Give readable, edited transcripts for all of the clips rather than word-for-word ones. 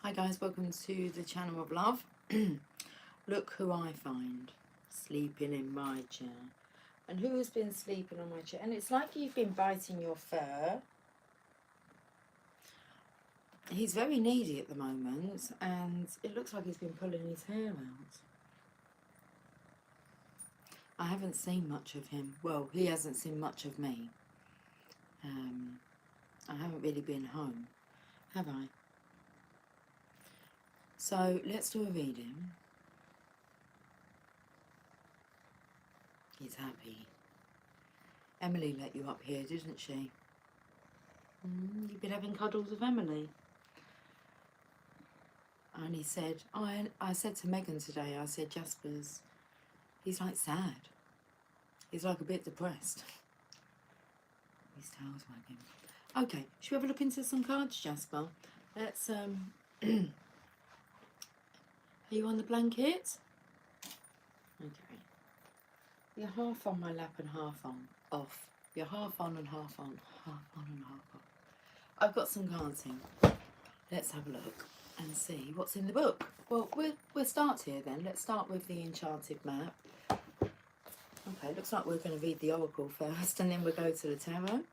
Hi guys, welcome to the channel of love. Look who I find sleeping in my chair. And who has been sleeping on my chair? And it's like you've been biting your fur. He's very needy at the moment, and it looks like he's been pulling his hair out. I haven't seen much of him. Well, he hasn't seen much of me. I haven't really been home, have I? So let's do a reading. He's happy. Emily let you up here, didn't she? You've been having cuddles with Emily. And he said, I said to Megan today, I said, Jasper's, he's like sad. He's like a bit depressed. His tail's wagging. Okay, should we have a look into some cards, Jasper? Let's, are you on the blanket? Okay. You're half on my lap and half on, off. You're half on and half on, half on and half off. I've got some cards here. Let's have a look and see what's in the book. Well, we'll start here then. Let's start with the Enchanted Map. Okay, looks like we're going to read the Oracle first and then we'll go to the Tarot.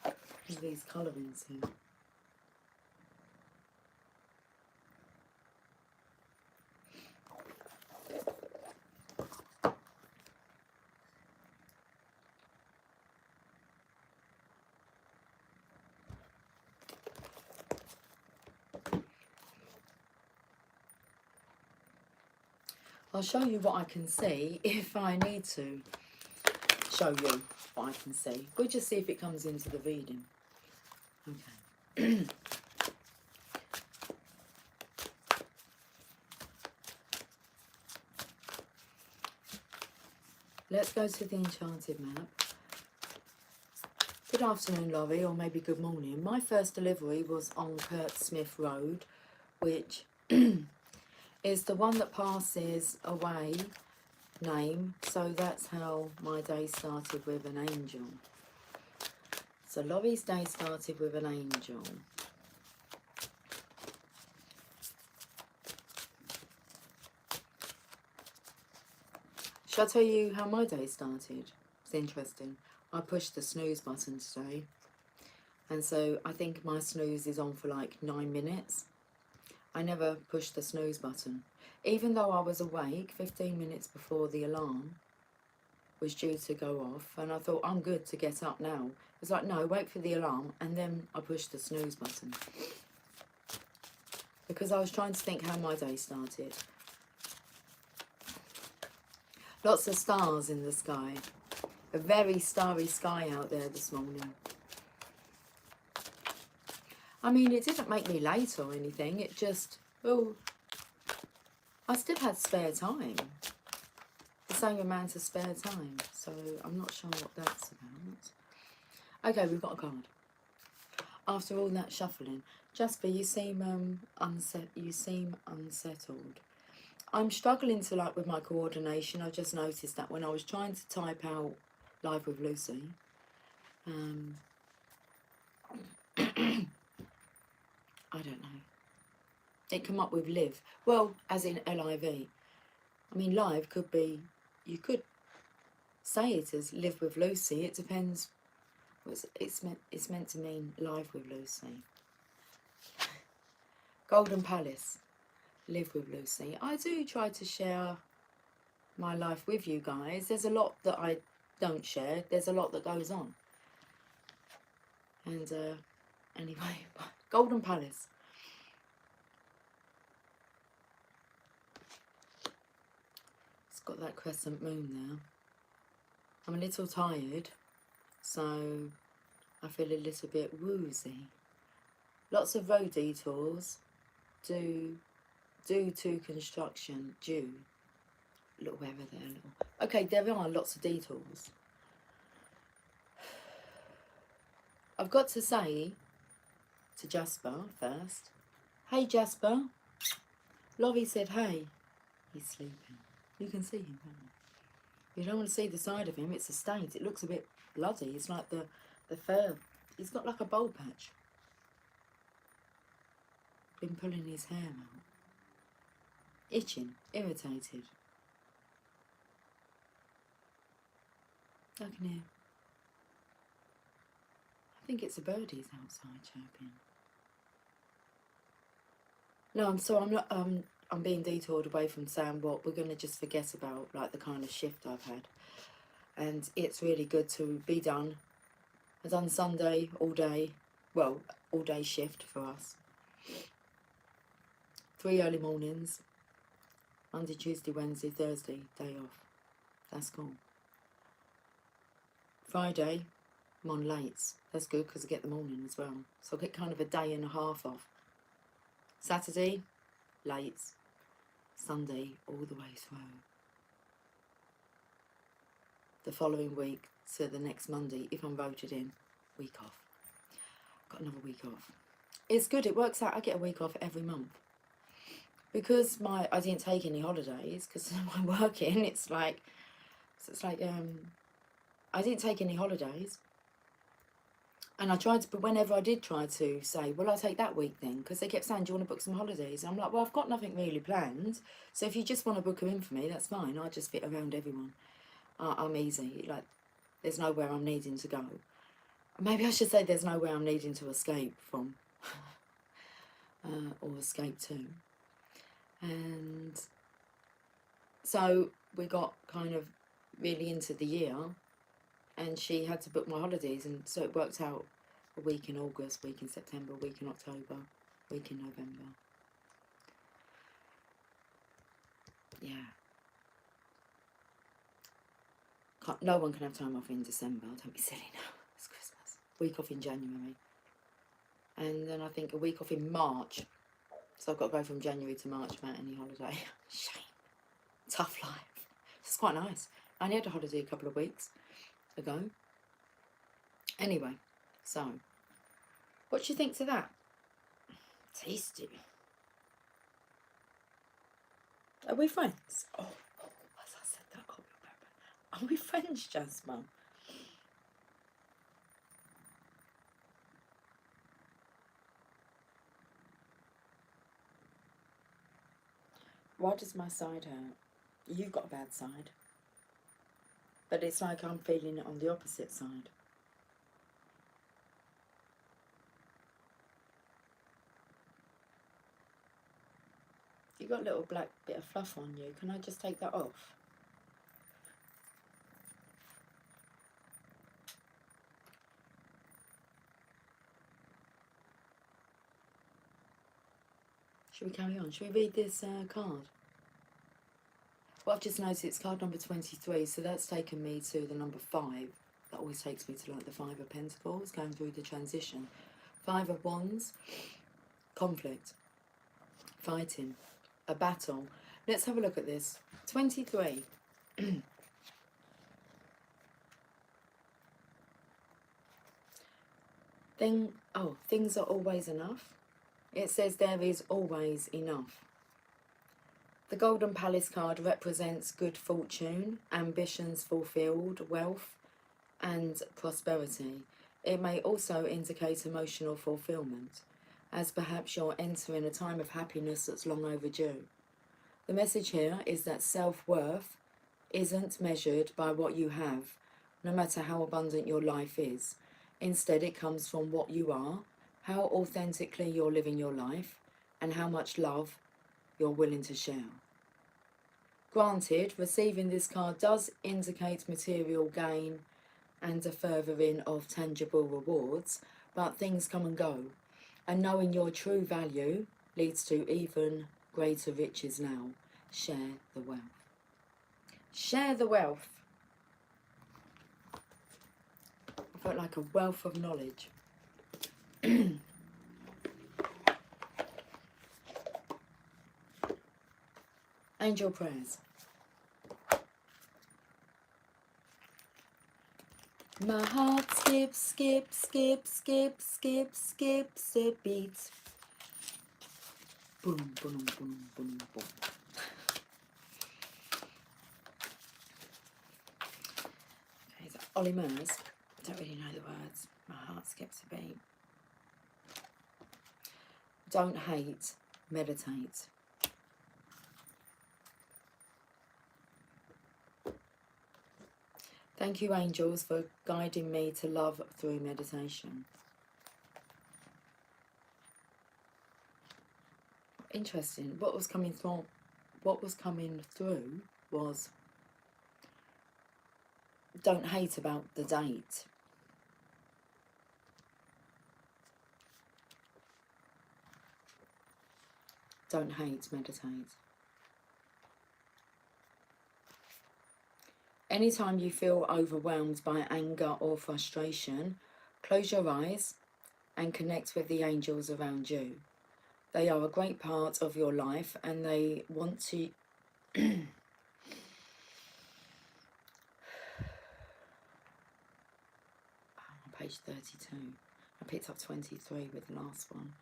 Look at these colourings here. I'll show you what I can see if I need to show you what I can see. We'll just see if it comes into the reading. Okay. Let's go to the Enchanted Map. Good afternoon, Laurie, or maybe good morning. My first delivery was on Kurt Smith Road, which is the one that passes away name, so that's how my day started, with an angel. So Laurie's day started with an angel. Shall I tell you how my day started? It's interesting. I pushed the snooze button today, and so I think my snooze is on for like 9 minutes. I never pushed the snooze button. Even though I was awake 15 minutes before the alarm was due to go off, and I thought, I'm good to get up now. It's like, no, wait for the alarm, and then I pushed the snooze button. Because I was trying to think how my day started. Lots of stars in the sky. A very starry sky out there this morning. I mean, it didn't make me late or anything. It just, well, I still had spare time. The same amount of spare time. So I'm not sure what that's about. Okay, we've got a card. After all that shuffling, Jasper, you seem unsettled. I'm struggling to, like, with my coordination. I just noticed that when I was trying to type out Live with Lucy, I don't know. It come up with live. Well, as in L-I-V. I mean, live could be, you could say it as live with Lucy. It depends. It's meant to mean live with Lucy. Golden Palace. Live with Lucy. I do try to share my life with you guys. There's a lot that I don't share. There's a lot that goes on. And anyway, Golden Palace. It's got that crescent moon there. I'm a little tired, so I feel a little bit woozy. Lots of road detours due to construction, little weather there, little. Okay, there are lots of detours. I've got to say to Jasper first, hey Jasper. Laurie said hey. He's sleeping. You can see him, can't you? You don't want to see the side of him. It's a state. It looks a bit bloody. It's like the fur he's got like a bald patch. Been pulling his hair out. Itching, irritated. I can hear. I think it's the birdies outside chirping. No, I'm being detoured away from saying what we're going to just forget about, like the kind of shift I've had. And it's really good to be done. I've done Sunday all day, well, all day shift for us. 3 early mornings, Monday, Tuesday, Wednesday, Thursday, day off. That's cool. Friday, I'm on lates. That's good because I get the morning as well. So I get kind of a day and a half off. Saturday, lates. Sunday, all the way through. The following week to the next Monday, if I'm voted in, week off. Got another week off. It's good, it works out. I get a week off every month. Because I didn't take any holidays, because I'm working, I didn't take any holidays. And I tried to, but whenever I did try to say, well, I'll take that week then, because they kept saying, do you want to book some holidays? And I'm like, well, I've got nothing really planned. So if you just want to book them in for me, that's fine. I just fit around everyone. I'm easy. Like, there's nowhere I'm needing to go. Maybe I should say there's nowhere I'm needing to escape from. Or escape to. And so we got kind of really into the year. And she had to book my holidays, and so it worked out a week in August, week in September, week in October, week in November. Yeah. No one can have time off in December. Don't be silly now. It's Christmas. Week off in January. And then I think a week off in March. So I've got to go from January to March without any holiday. Shame. Tough life. It's quite nice. I only had a holiday a couple of weeks ago. Anyway, so what do you think to that? Tasty. Are we friends? Oh, as I said that, I can't remember. Are we friends, Jasmine? Why does my side hurt? You've got a bad side. But it's like I'm feeling it on the opposite side. You got a little black bit of fluff on you. Can I just take that off? Should we carry on? Should we read this card? Well, I've just noticed it's card number 23, so that's taken me to the number 5. That always takes me to like the 5 of Pentacles, going through the transition. 5 of Wands, conflict, fighting, a battle. Let's have a look at this. 23. Things are always enough. It says there is always enough. The Golden Palace card represents good fortune, ambitions fulfilled, wealth and prosperity. It may also indicate emotional fulfillment, as perhaps you're entering a time of happiness that's long overdue. The message here is that self-worth isn't measured by what you have, no matter how abundant your life is. Instead, it comes from what you are, how authentically you're living your life, and how much love you're willing to share. Granted, receiving this card does indicate material gain and a furthering of tangible rewards, but things come and go, and knowing your true value leads to even greater riches now. Share the wealth. Share the wealth. I felt like a wealth of knowledge. Angel prayers. My heart skips, skip, skip, skip, skip, skip, skip beats. Boom, boom, boom, boom, boom. Okay, so Ollie Murs, don't really know the words. My heart skips a beat. Don't hate, meditate. Thank you, angels, for guiding me to love through meditation. Interesting. What was coming through was don't hate about the date. Don't hate, meditate. Anytime you feel overwhelmed by anger or frustration, close your eyes and connect with the angels around you. They are a great part of your life and they want to... Page 32. I picked up 23 with the last one.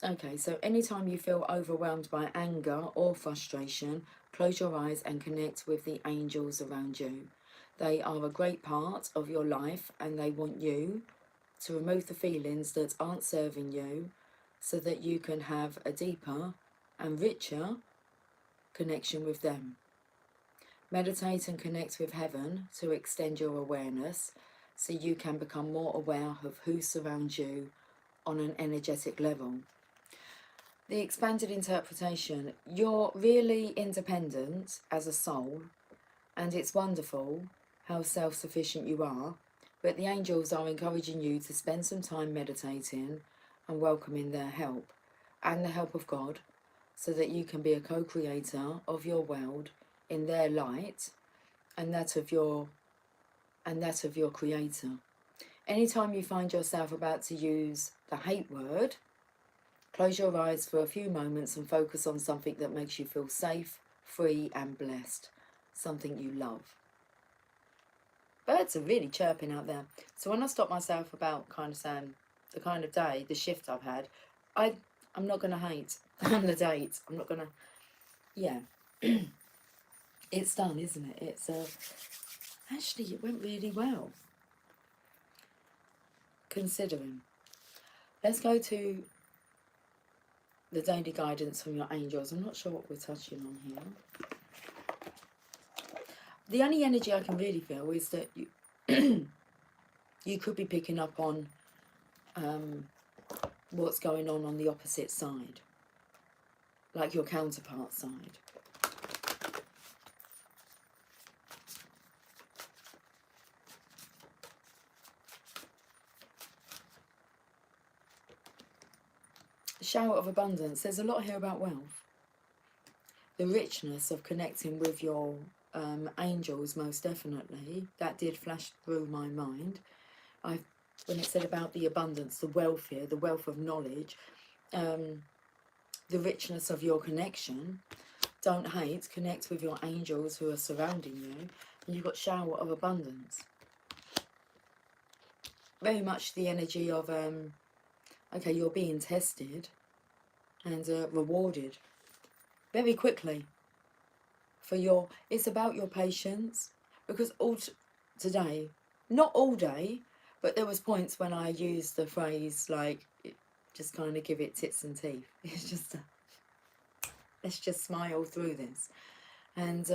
Okay, so anytime you feel overwhelmed by anger or frustration, close your eyes and connect with the angels around you. They are a great part of your life and they want you to remove the feelings that aren't serving you so that you can have a deeper and richer connection with them. Meditate and connect with heaven to extend your awareness so you can become more aware of who surrounds you on an energetic level. The expanded interpretation: you're really independent as a soul, and it's wonderful how self-sufficient you are, but the angels are encouraging you to spend some time meditating and welcoming their help and the help of God so that you can be a co-creator of your world in their light and that of your creator. Anytime you find yourself about to use the hate word, close your eyes for a few moments and focus on something that makes you feel safe, free and blessed. Something you love. Birds are really chirping out there. So when I stop myself about kind of saying the kind of day, the shift I've had, I'm not going to hate on the date. I'm not going to... Yeah. It's done, isn't it? It's actually, it went really well. Considering. Let's go to the daily guidance from your angels. I'm not sure what we're touching on here. The only energy I can really feel is that you you could be picking up on what's going on the opposite side, like your counterpart side. Shower of abundance. There's a lot here about wealth. The richness of connecting with your angels, most definitely. That did flash through my mind. When it said about the abundance, the wealth here, the wealth of knowledge, the richness of your connection. Don't hate, connect with your angels who are surrounding you. And you've got shower of abundance. Very much the energy of, okay, you're being tested and rewarded very quickly for your... It's about your patience, because today, not all day, but there was points when I used the phrase like, just kind of give it tits and teeth. It's just, let's just smile through this. And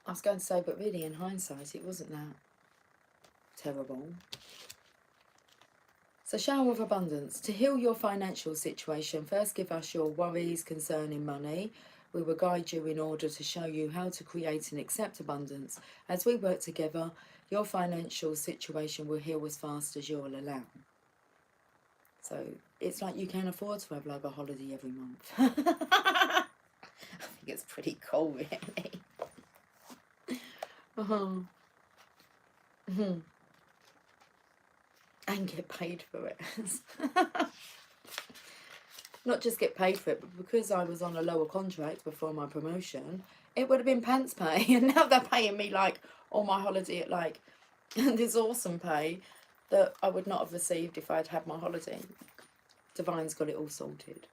I was going to say, but really in hindsight, it wasn't that terrible. So shower of abundance. To heal your financial situation, first give us your worries concerning money. We will guide you in order to show you how to create and accept abundance. As we work together, your financial situation will heal as fast as you'll allow. So it's like you can afford to have like a holiday every month. I think it's pretty cool, really. And get paid for it. Not just get paid for it, but because I was on a lower contract before my promotion, it would have been pants pay. And now they're paying me like all my holiday at like this awesome pay that I would not have received if I'd had my holiday. Divine's got it all sorted.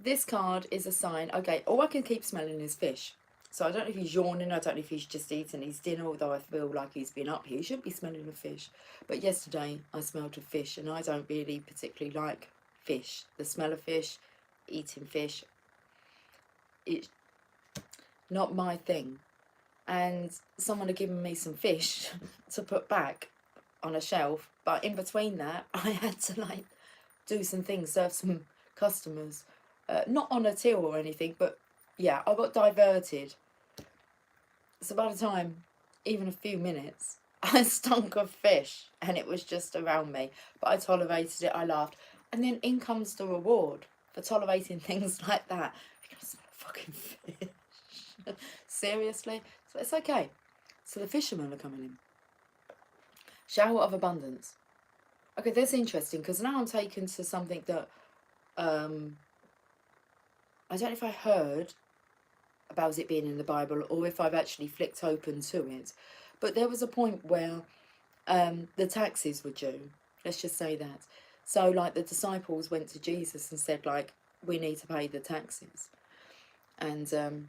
This card is a sign. Okay, all I can keep smelling is fish. So I don't know if he's yawning, I don't know if he's just eating his dinner, although I feel like he's been up here. He shouldn't be smelling of fish. But yesterday I smelled of fish, and I don't really particularly like fish. The smell of fish, eating fish, it's not my thing. And someone had given me some fish to put back on a shelf, but in between that I had to like do some things, serve some customers, not on a till or anything, but yeah, I got diverted. So by the time, even a few minutes, I stunk of fish and it was just around me, but I tolerated it, I laughed, and then in comes the reward for tolerating things like that. You're gonna smell fucking fish. Seriously? So it's okay. So the fishermen are coming in. Shower of abundance. Okay, that's interesting, because now I'm taken to something that I don't know if I heard about it being in the Bible or if I've actually flicked open to it. But there was a point where the taxes were due. Let's just say that. So like the disciples went to Jesus and said like, we need to pay the taxes. And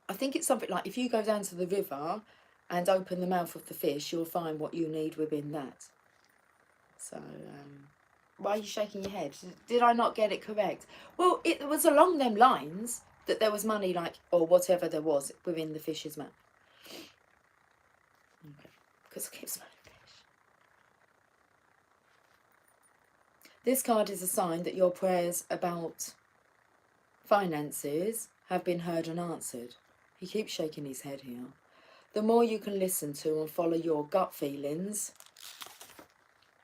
I think it's something like, if you go down to the river and open the mouth of the fish, you'll find what you need within that. So why are you shaking your head? Did I not get it correct? Well, it was along them lines that there was money, like, or whatever there was within the fish's mouth. Okay, because I keep smelling fish. This card is a sign that your prayers about finances have been heard and answered. He keeps shaking his head here. The more you can listen to and follow your gut feelings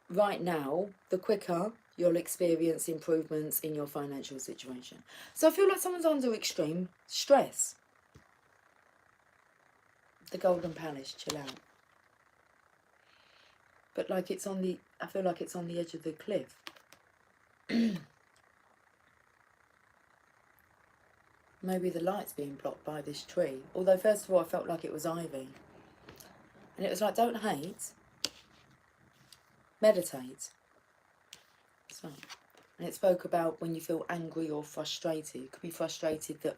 right now, the quicker you'll experience improvements in your financial situation. So I feel like someone's under extreme stress. The Golden Palace, chill out. But like it's on the, I feel like it's on the edge of the cliff. Maybe the light's being blocked by this tree. Although first of all I felt like it was ivy. And it was like, don't hate, meditate. So, and it spoke about when you feel angry or frustrated. You could be frustrated that,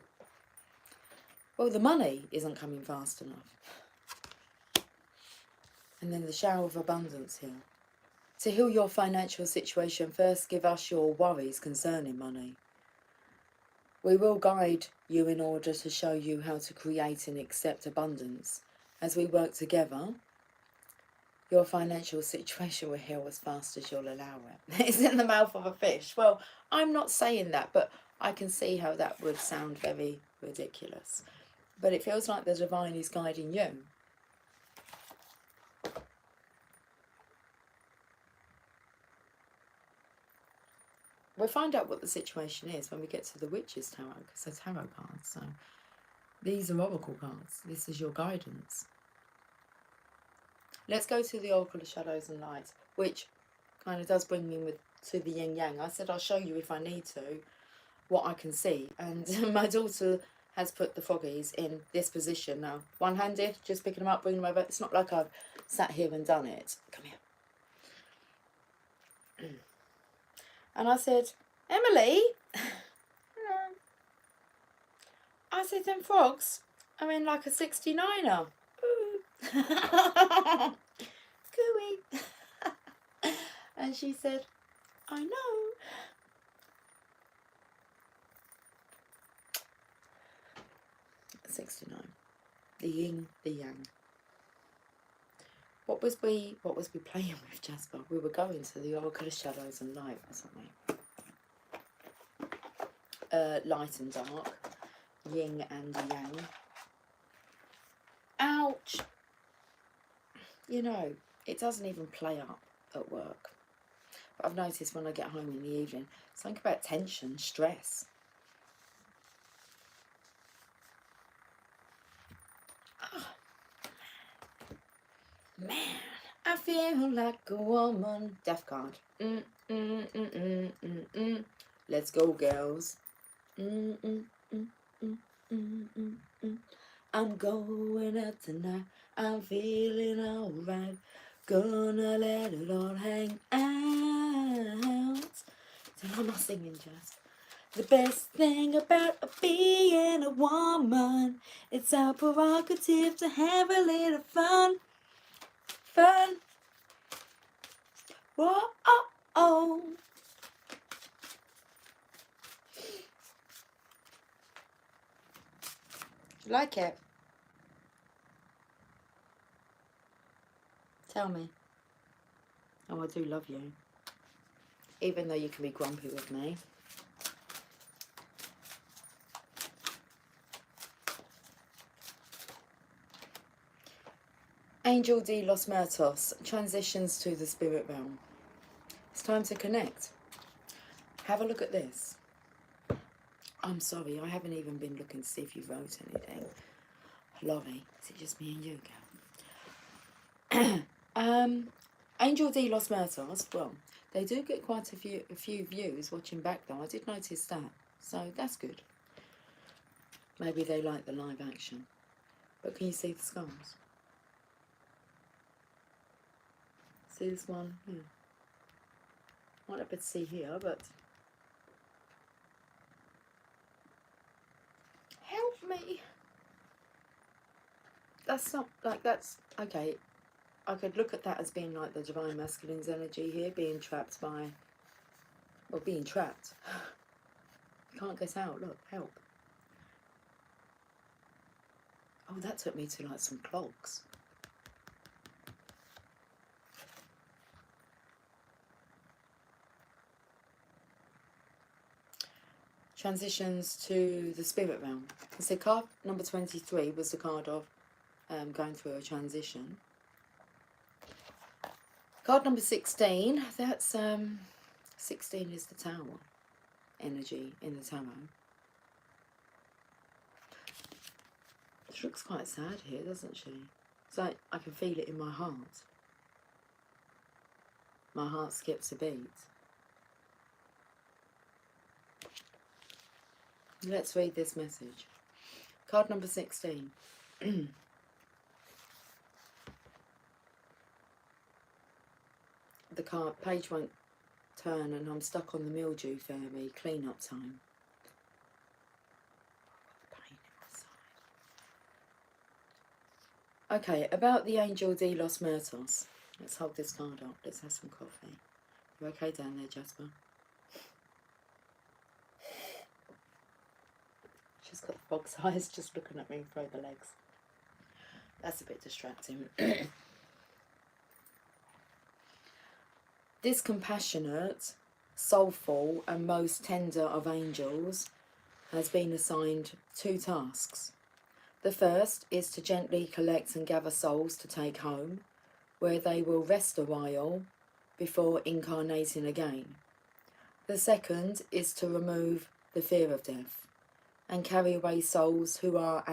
well, the money isn't coming fast enough. And then the shower of abundance here. To heal your financial situation, first give us your worries concerning money. We will guide you in order to show you how to create and accept abundance. As we work together, your financial situation will heal as fast as you'll allow it. It's in the mouth of a fish. Well, I'm not saying that, but I can see how that would sound very ridiculous. But it feels like the divine is guiding you. We'll find out what the situation is when we get to the Witch's Tarot, because they're tarot cards. So these are oracle cards. This is your guidance. Let's go to the Oracle of Shadows and Lights, which kind of does bring me to the yin yang. I said I'll show you if I need to what I can see. And my daughter has put the froggies in this position now. One-handed, just picking them up, bringing them over. It's not like I've sat here and done it. Come here. And I said, Emily, I said, them frogs are in like a 69er. Gooey. And she said, I know. $69. The yin, the yang. What was we playing with, Jasper? We were going to the Oracle of Shadows and Light, wasn't we? Light and dark. Yin and yang. Ouch! You know, it doesn't even play up at work. But I've noticed when I get home in the evening, something about tension, stress. Oh, man, I feel like a woman. Death card. Let's go, girls. I'm going out tonight. I'm feeling alright. Gonna let it all hang out. So I'm not singing, just. The best thing about being a woman, it's our prerogative to have a little fun. Fun. Whoa, oh, oh. Like it? Tell me. Oh, I do love you. Even though you can be grumpy with me. Angel de los Muertos transitions to the spirit realm. It's time to connect. Have a look at this. I'm sorry, I haven't even been looking to see if you wrote anything. Laurie, is it just me and you, girl? Angel de los Muertos, well, they do get quite a few views watching back though. I did notice that, so that's good. Maybe they like the live action. But can you see the skulls? See this one? Yeah. Might not be able to see here, but help me. That's not like that's okay. I could look at that as being like the divine masculine's energy here, being trapped by, or being trapped. Can't get out. Look, help. Oh, that took me to like some clogs. Transitions to the spirit realm. So card number 23 was the card of going through a transition. Card number 16, that's 16 is the tower energy in the tarot. She looks quite sad here, doesn't she? It's like I can feel it in my heart. My heart skips a beat. Let's read this message. Card number 16. The card page won't turn and I'm stuck on the mildew fairy clean-up time. Okay, about the Angel de los Muertos. Let's hold this card up. Let's have some coffee. You okay down there, Jasper? She's got box eyes just looking at me through the legs. That's a bit distracting. This compassionate, soulful and most tender of angels has been assigned 2 tasks. The first is to gently collect and gather souls to take home, where they will rest a while before incarnating again. The second is to remove the fear of death and carry away souls who are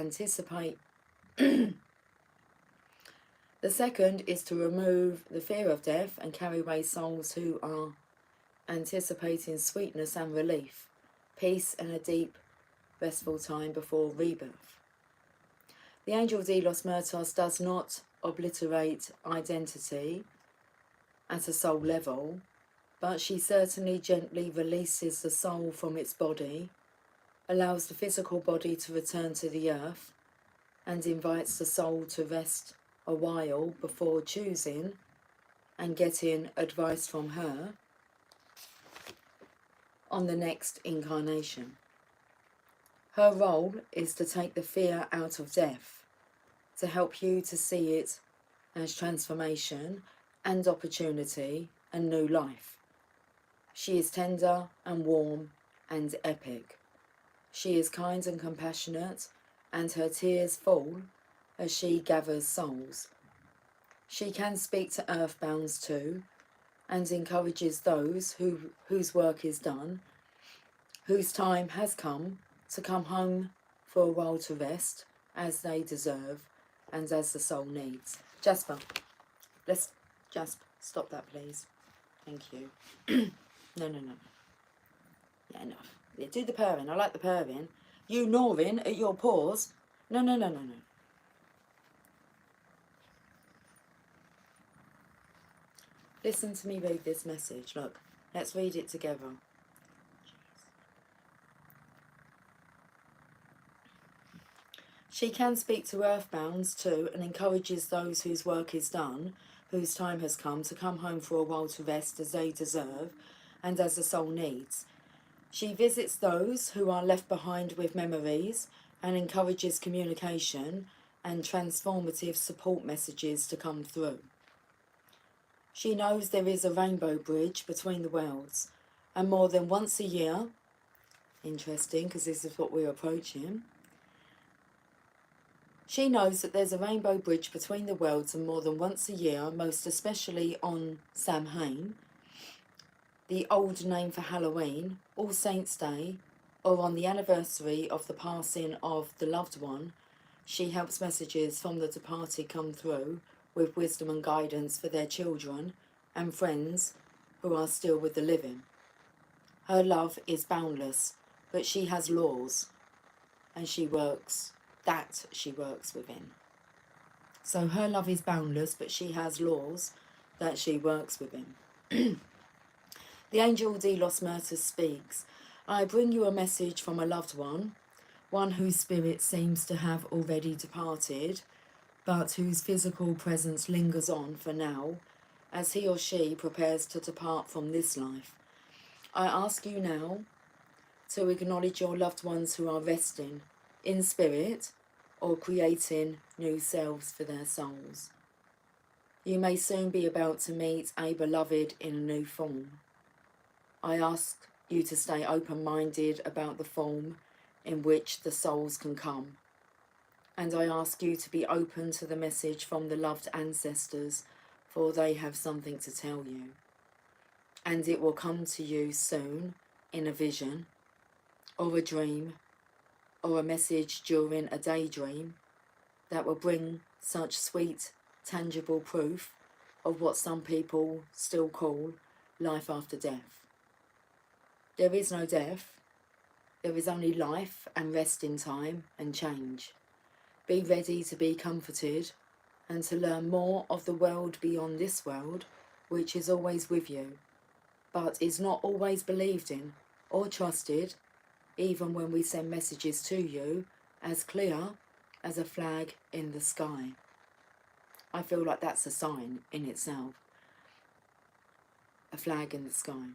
The second is to remove the fear of death and carry away souls who are anticipating sweetness and relief, peace and a deep, restful time before rebirth. The Angel de los Muertos does not obliterate identity at a soul level, but she certainly gently releases the soul from its body, allows the physical body to return to the earth, and invites the soul to rest a while before choosing and getting advice from her on the next incarnation. Her role is to take the fear out of death, to help you to see it as transformation and opportunity and new life. She is tender and warm and epic. She is kind and compassionate, and her tears fall as she gathers souls. She can speak to earthbounds too, and encourages those whose work is done, whose time has come to come home for a while to rest, as they deserve and as the soul needs. Jasper, stop that please. Thank you. No. Yeah, enough. Yeah, do the purring. I like the purring. You gnawing at your paws. No. Listen to me read this message. Look, let's read it together. She can speak to earthbounds too, and encourages those whose work is done, whose time has come, to come home for a while to rest as they deserve and as the soul needs. She visits those who are left behind with memories and encourages communication and transformative support messages to come through. She knows there is a rainbow bridge between the worlds, and more than once a year, interesting because this is what we're approaching, she knows that there's a rainbow bridge between the worlds, and more than once a year, most especially on Samhain, the old name for Halloween, All Saints' Day, or on the anniversary of the passing of the loved one, she helps messages from the departed come through with wisdom and guidance for their children and friends who are still with the living. Her love is boundless, but she has laws, and she works within. So her love is boundless, but she has laws that she works within. The angel Delos Myrtus speaks. I bring you a message from a loved one whose spirit seems to have already departed, but whose physical presence lingers on for now, as he or she prepares to depart from this life. I ask you now to acknowledge your loved ones who are resting in spirit or creating new selves for their souls. You may soon be about to meet a beloved in a new form. I ask you to stay open-minded about the form in which the souls can come. And I ask you to be open to the message from the loved ancestors, for they have something to tell you. And it will come to you soon in a vision, or a dream, or a message during a daydream that will bring such sweet, tangible proof of what some people still call life after death. There is no death. There is only life and rest in time and change. Be ready to be comforted and to learn more of the world beyond this world, which is always with you, but is not always believed in or trusted, even when we send messages to you as clear as a flag in the sky. I feel like that's a sign in itself. A flag in the sky.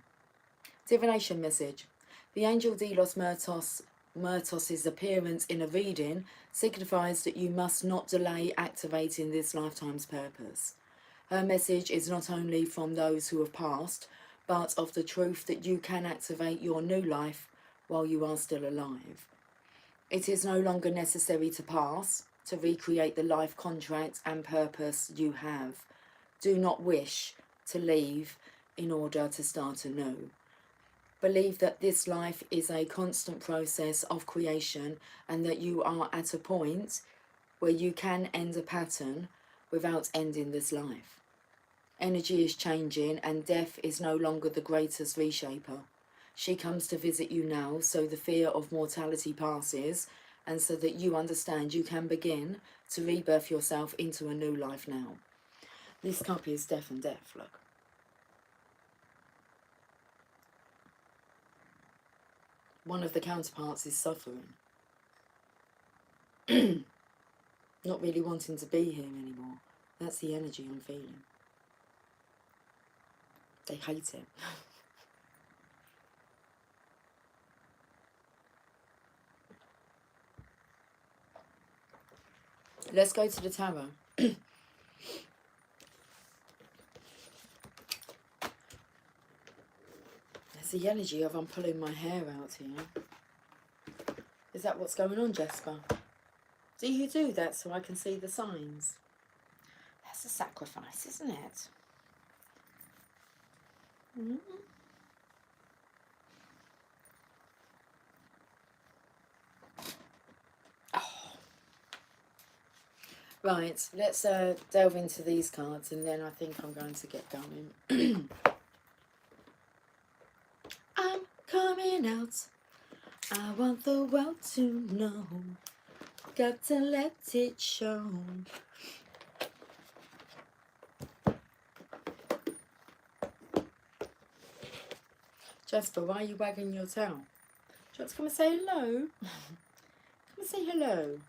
Divination Message. The angel Delos Myrtos's appearance in a reading signifies that you must not delay activating this lifetime's purpose. Her message is not only from those who have passed, but of the truth that you can activate your new life while you are still alive. It is no longer necessary to pass to recreate the life contract and purpose you have. Do not wish to leave in order to start anew. Believe that this life is a constant process of creation and that you are at a point where you can end a pattern without ending this life. Energy is changing and death is no longer the greatest reshaper. She comes to visit you now so the fear of mortality passes and so that you understand you can begin to rebirth yourself into a new life now. This cup is death and death, look. One of the counterparts is suffering. Not really wanting to be here anymore. That's the energy I'm feeling. They hate it. Let's go to the tarot. There's the energy of I'm pulling my hair out here. Is that what's going on, Jessica? Do you do that so I can see the signs? That's a sacrifice, isn't it? Mm-hmm. Oh. Right, let's delve into these cards and then I think I'm going to get going. I'm coming out. I want the world to know. Got to let it show. Jasper, why are you wagging your tail? Do you want to come and say hello? Come and say hello.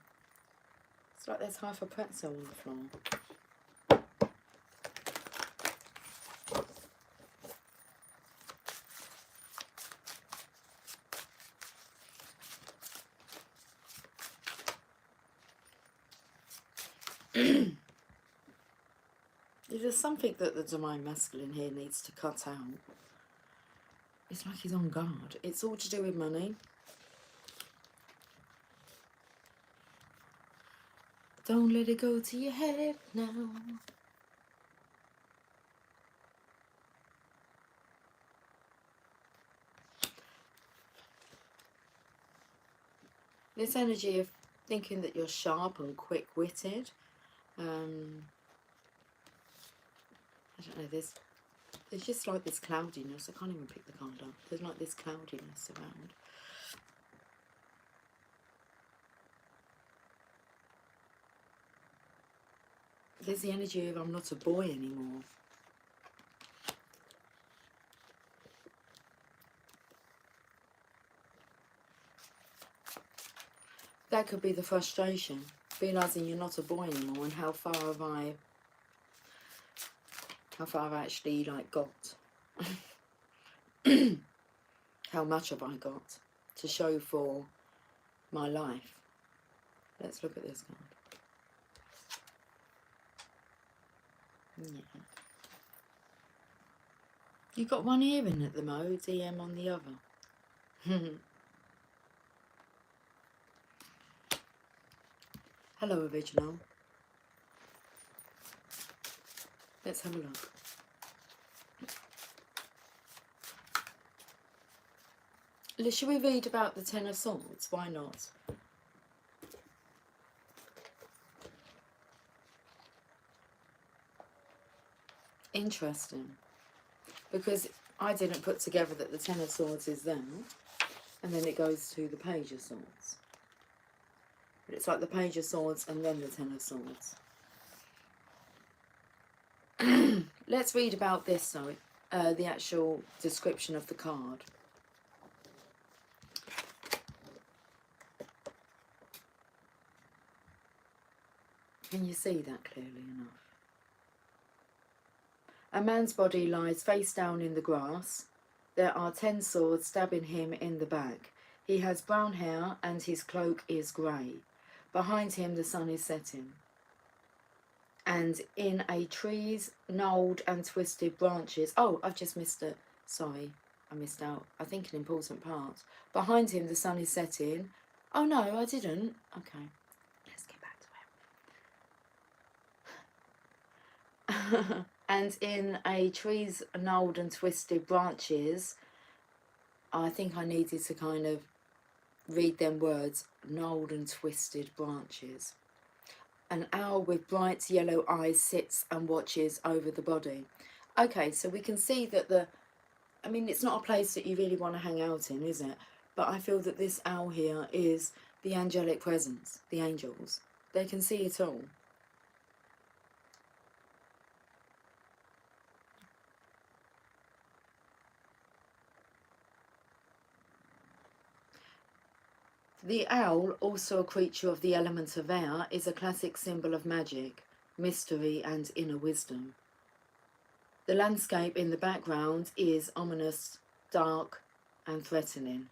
It's like there's half a pretzel on the floor. There's something that the Divine Masculine here needs to cut out. It's like he's on guard. It's all to do with money. Don't let it go to your head now. This energy of thinking that you're sharp and quick-witted. I don't know, there's just like this cloudiness. I can't even pick the card up. There's like this cloudiness around. There's the energy of I'm not a boy anymore. That could be the frustration. Realising you're not a boy anymore, and how far have I actually like got. How much have I got to show for my life? Let's look at this card. Yeah. You've got one ear in at the mo, DM on the other. Hello, original. Let's have a look. Shall we read about the Ten of Swords? Why not? Interesting. Because I didn't put together that the Ten of Swords is there, and then it goes to the Page of Swords. But it's like the Page of Swords and then the Ten of Swords. Let's read about this, though, the actual description of the card. Can you see that clearly enough? A man's body lies face down in the grass. There are 10 swords stabbing him in the back. He has brown hair and his cloak is grey. Behind him the sun is setting. And in a tree's gnarled and twisted branches... Oh, I've just missed it. Sorry, I missed out. I think an important part. Behind him the sun is setting. Oh no, I didn't. Okay, let's get back to it. And in a tree's gnarled and twisted branches, I think I needed to kind of read them words, gnarled and twisted branches. An owl with bright yellow eyes sits and watches over the body. Okay, so we can see that I mean, it's not a place that you really want to hang out in, is it? But I feel that this owl here is the angelic presence, the angels. They can see it all. The owl, also a creature of the element of air, is a classic symbol of magic, mystery and inner wisdom. The landscape in the background is ominous, dark and threatening.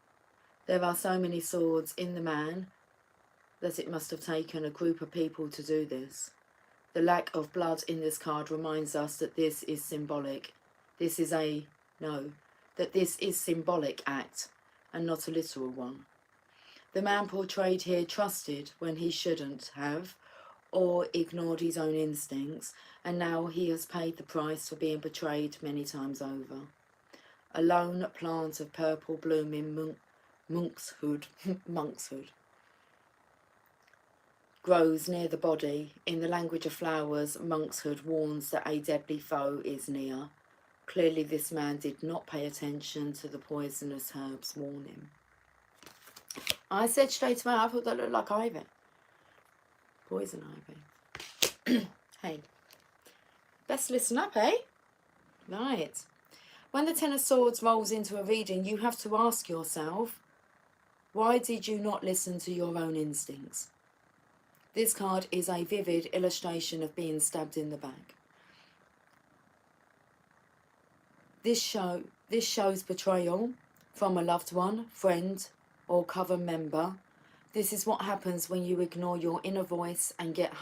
There are so many swords in the man that it must have taken a group of people to do this. The lack of blood in this card reminds us that this is symbolic. This is that this is symbolic act and not a literal one. The man portrayed here trusted when he shouldn't have, or ignored his own instincts, and now he has paid the price for being betrayed many times over. A lone plant of purple blooming monkshood grows near the body. In the language of flowers, monkshood warns that a deadly foe is near. Clearly this man did not pay attention to the poisonous herbs warning. I said straight away, I thought that looked like ivy. Poison ivy. Hey, best listen up, eh? Right. When the Ten of Swords rolls into a reading, you have to ask yourself, why did you not listen to your own instincts? This card is a vivid illustration of being stabbed in the back. This shows betrayal from a loved one, friend, or coven member. This is what happens when you ignore your inner voice and get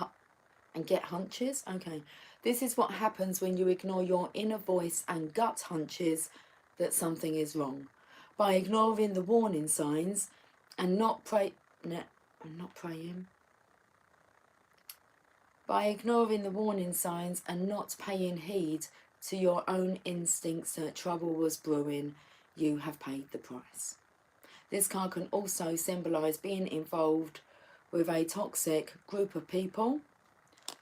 hunches. Okay, this is what happens when you ignore your inner voice and gut hunches that something is wrong. By ignoring the warning signs and not praying. By ignoring the warning signs and not paying heed to your own instincts that trouble was brewing, you have paid the price. This card can also symbolise being involved with a toxic group of people,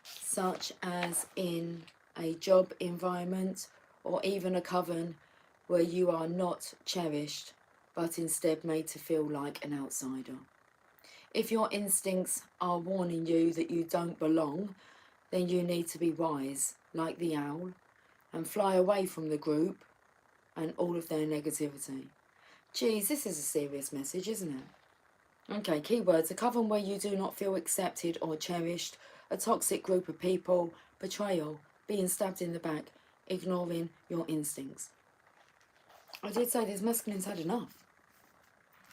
such as in a job environment or even a coven where you are not cherished but instead made to feel like an outsider. If your instincts are warning you that you don't belong, then you need to be wise, like the owl, and fly away from the group and all of their negativity. Geez, this is a serious message, isn't it? Okay, keywords: a coven where you do not feel accepted or cherished, a toxic group of people, betrayal, being stabbed in the back, ignoring your instincts. I did say this masculine's had enough.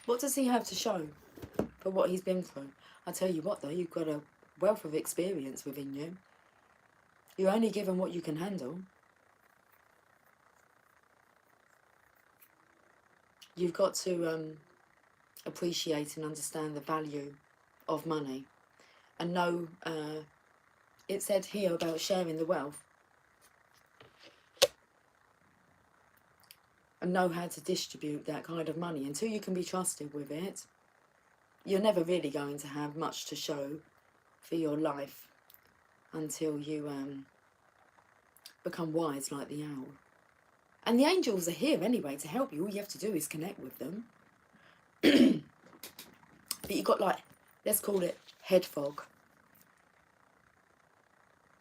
What does he have to show for what he's been through? I tell you what though, you've got a wealth of experience within you. You're only given what you can handle. You've got to appreciate and understand the value of money and know, it said here about sharing the wealth, and know how to distribute that kind of money. Until you can be trusted with it, you're never really going to have much to show for your life until you become wise like the owl. And the angels are here anyway to help you. All you have to do is connect with them. But you've got, like, let's call it head fog.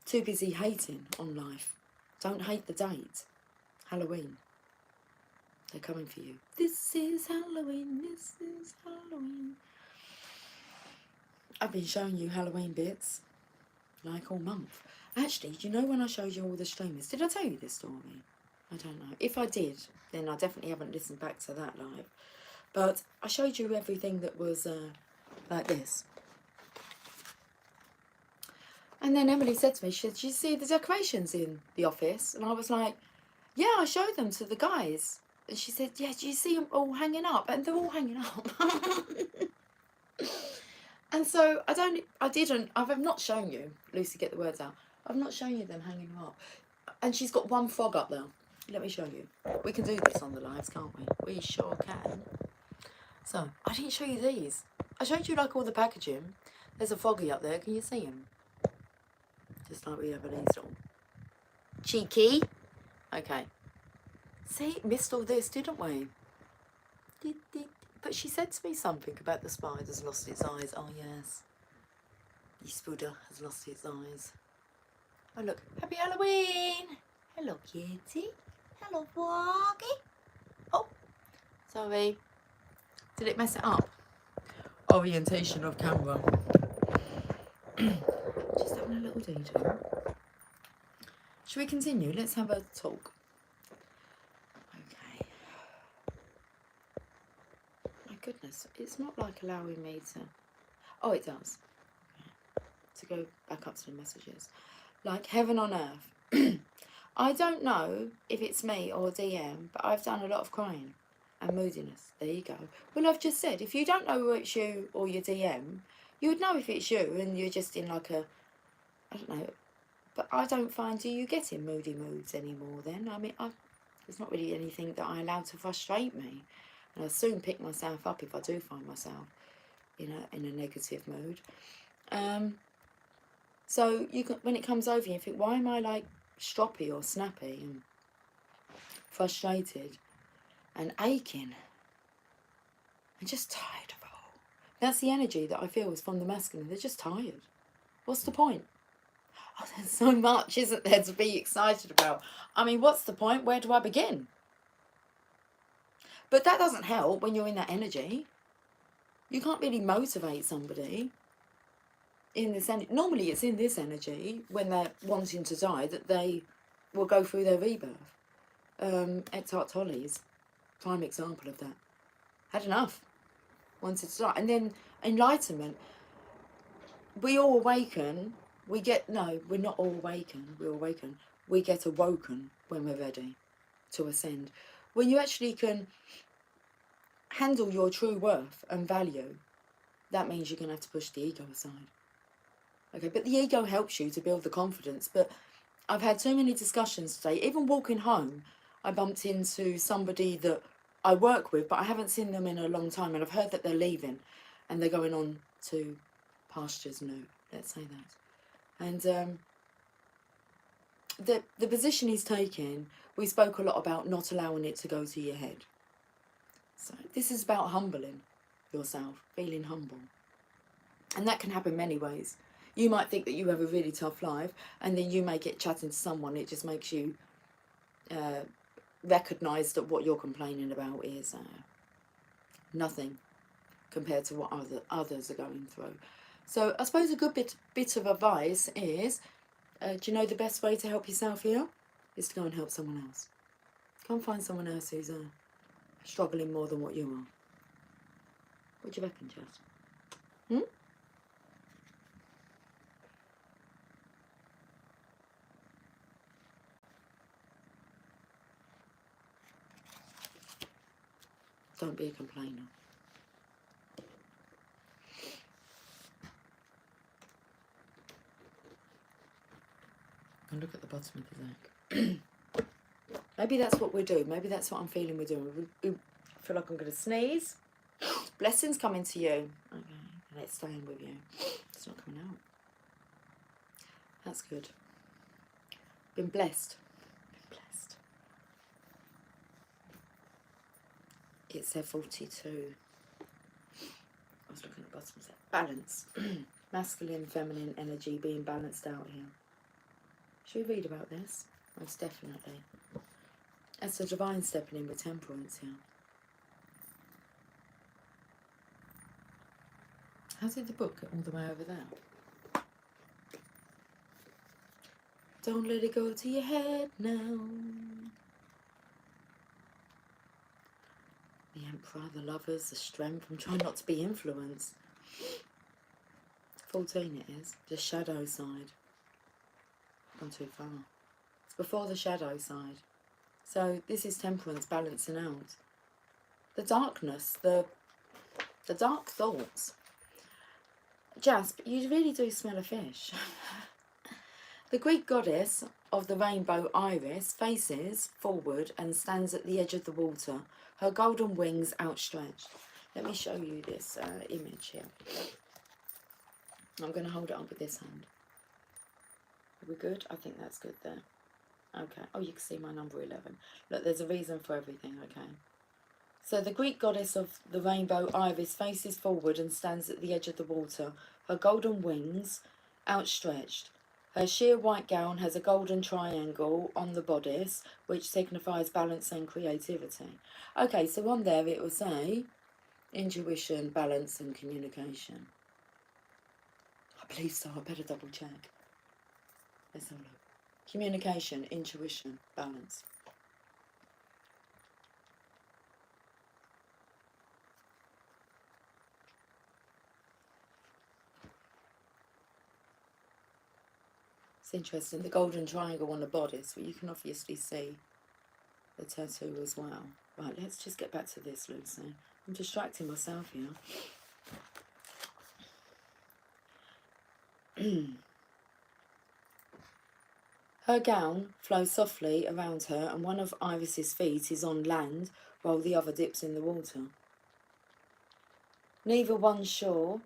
Too busy hating on life. Don't hate the date. Halloween. They're coming for you. This is Halloween. This is Halloween. I've been showing you Halloween bits like all month. Actually, do you know when I showed you all the streamers? Did I tell you this story? I don't know. If I did, then I definitely haven't listened back to that live. But I showed you everything that was like this. And then Emily said to me, she said, "Do you see the decorations in the office?" And I was like, "Yeah, I showed them to the guys." And she said, "Yeah, do you see them all hanging up?" And they're all hanging up. And so I've not shown you, Lucy, get the words out. I've not shown you them hanging up. And she's got one frog up there. Let me show you. We can do this on the lives, can't we? We sure can. So, I didn't show you these. I showed you like all the packaging. There's a froggy up there. Can you see him? Just like we have an install. Cheeky. Okay. See, missed all this, didn't we? But she said to me something about the spider's lost its eyes. Oh, yes. The spider has lost its eyes. Oh, look. Happy Halloween. Hello, kitty. Hello, froggy. Oh, sorry. Did it mess it up? Orientation of camera. Just having a little detour. Should we continue? Let's have a talk. Okay. My goodness, it's not like allowing me to... Oh, it does. To go back up to the messages. Like heaven on earth. I don't know if it's me or DM, but I've done a lot of crying and moodiness. There you go. Well, I've just said, if you don't know whether it's you or your DM, you would know if it's you and you're just in like a, I don't know, but I don't find, do you get in moody moods anymore then? I mean, there's not really anything that I allow to frustrate me. And I soon pick myself up if I do find myself, in a negative mood. So you can, when it comes over you think, why am I like stroppy or snappy and frustrated and aching and just tired of it all? That's the energy that I feel is from the masculine. They're just tired. What's the point? Oh, there's so much, isn't there, to be excited about? I mean, what's the point? Where do I begin? But that doesn't help when you're in that energy. You can't really motivate somebody. in this energy. Normally it's in this energy when they're wanting to die that they will go through their rebirth. Eckhart Tolle's prime example of that. Had enough, wanted to die. And then enlightenment, we all awaken, we get, no, we're not all awaken, we awaken, we get awoken when we're ready to ascend. When you actually can handle your true worth and value, that means you're going to have to push the ego aside. Okay, but the ego helps you to build the confidence. But I've had so many discussions today, even walking home, I bumped into somebody that I work with, but I haven't seen them in a long time, and I've heard that they're leaving and they're going on to pastures new, let's say that. And the position he's taking, we spoke a lot about not allowing it to go to your head. So this is about humbling yourself, feeling humble. And that can happen many ways. You might think that you have a really tough life, and then you may get chatting to someone, it just makes you recognise that what you're complaining about is nothing compared to what others are going through. So I suppose a good bit of advice is, do you know the best way to help yourself here? Is to go and help someone else. Go and find someone else who's struggling more than what you are. What do you reckon, Jess? Don't be a complainer. And look at the bottom of the deck. Maybe that's what we're doing. Maybe that's what I'm feeling we're doing. I feel like I'm going to sneeze. Blessings coming to you. Okay, and it's staying with you. It's not coming out. That's good. Been blessed. Been blessed. It's a 42. I was looking at the bottom. Balance. Masculine, feminine energy being balanced out here. Should we read about this? Most definitely. That's the divine stepping in with temperance here. How did the book get all the way over there? Don't let it go to your head now. The Emperor, the Lovers, the Strength. I'm trying not to be influenced. 14 it is. The shadow side. Gone too far. It's before the shadow side. So this is temperance, balancing out. The darkness, the dark thoughts. Jasp, you really do smell a fish. The Greek goddess of the rainbow Iris faces forward and stands at the edge of the water, her golden wings outstretched. Let me show you this image here. I'm going to hold it up with this hand. Are we good? I think that's good there. Okay. Oh, you can see my number 11. Look, there's a reason for everything, okay? So the Greek goddess of the rainbow Iris faces forward and stands at the edge of the water, her golden wings outstretched. Her sheer white gown has a golden triangle on the bodice, which signifies balance and creativity. Okay, so on there it will say intuition, balance and communication. I believe so, I better double check. Let's have a look. Communication, intuition, balance. It's interesting, the golden triangle on the bodice, well, you can obviously see the tattoo as well. Right, let's just get back to this, Lucy. I'm distracting myself here. Her gown flows softly around her, and one of Iris's feet is on land while the other dips in the water. Neither one's sure.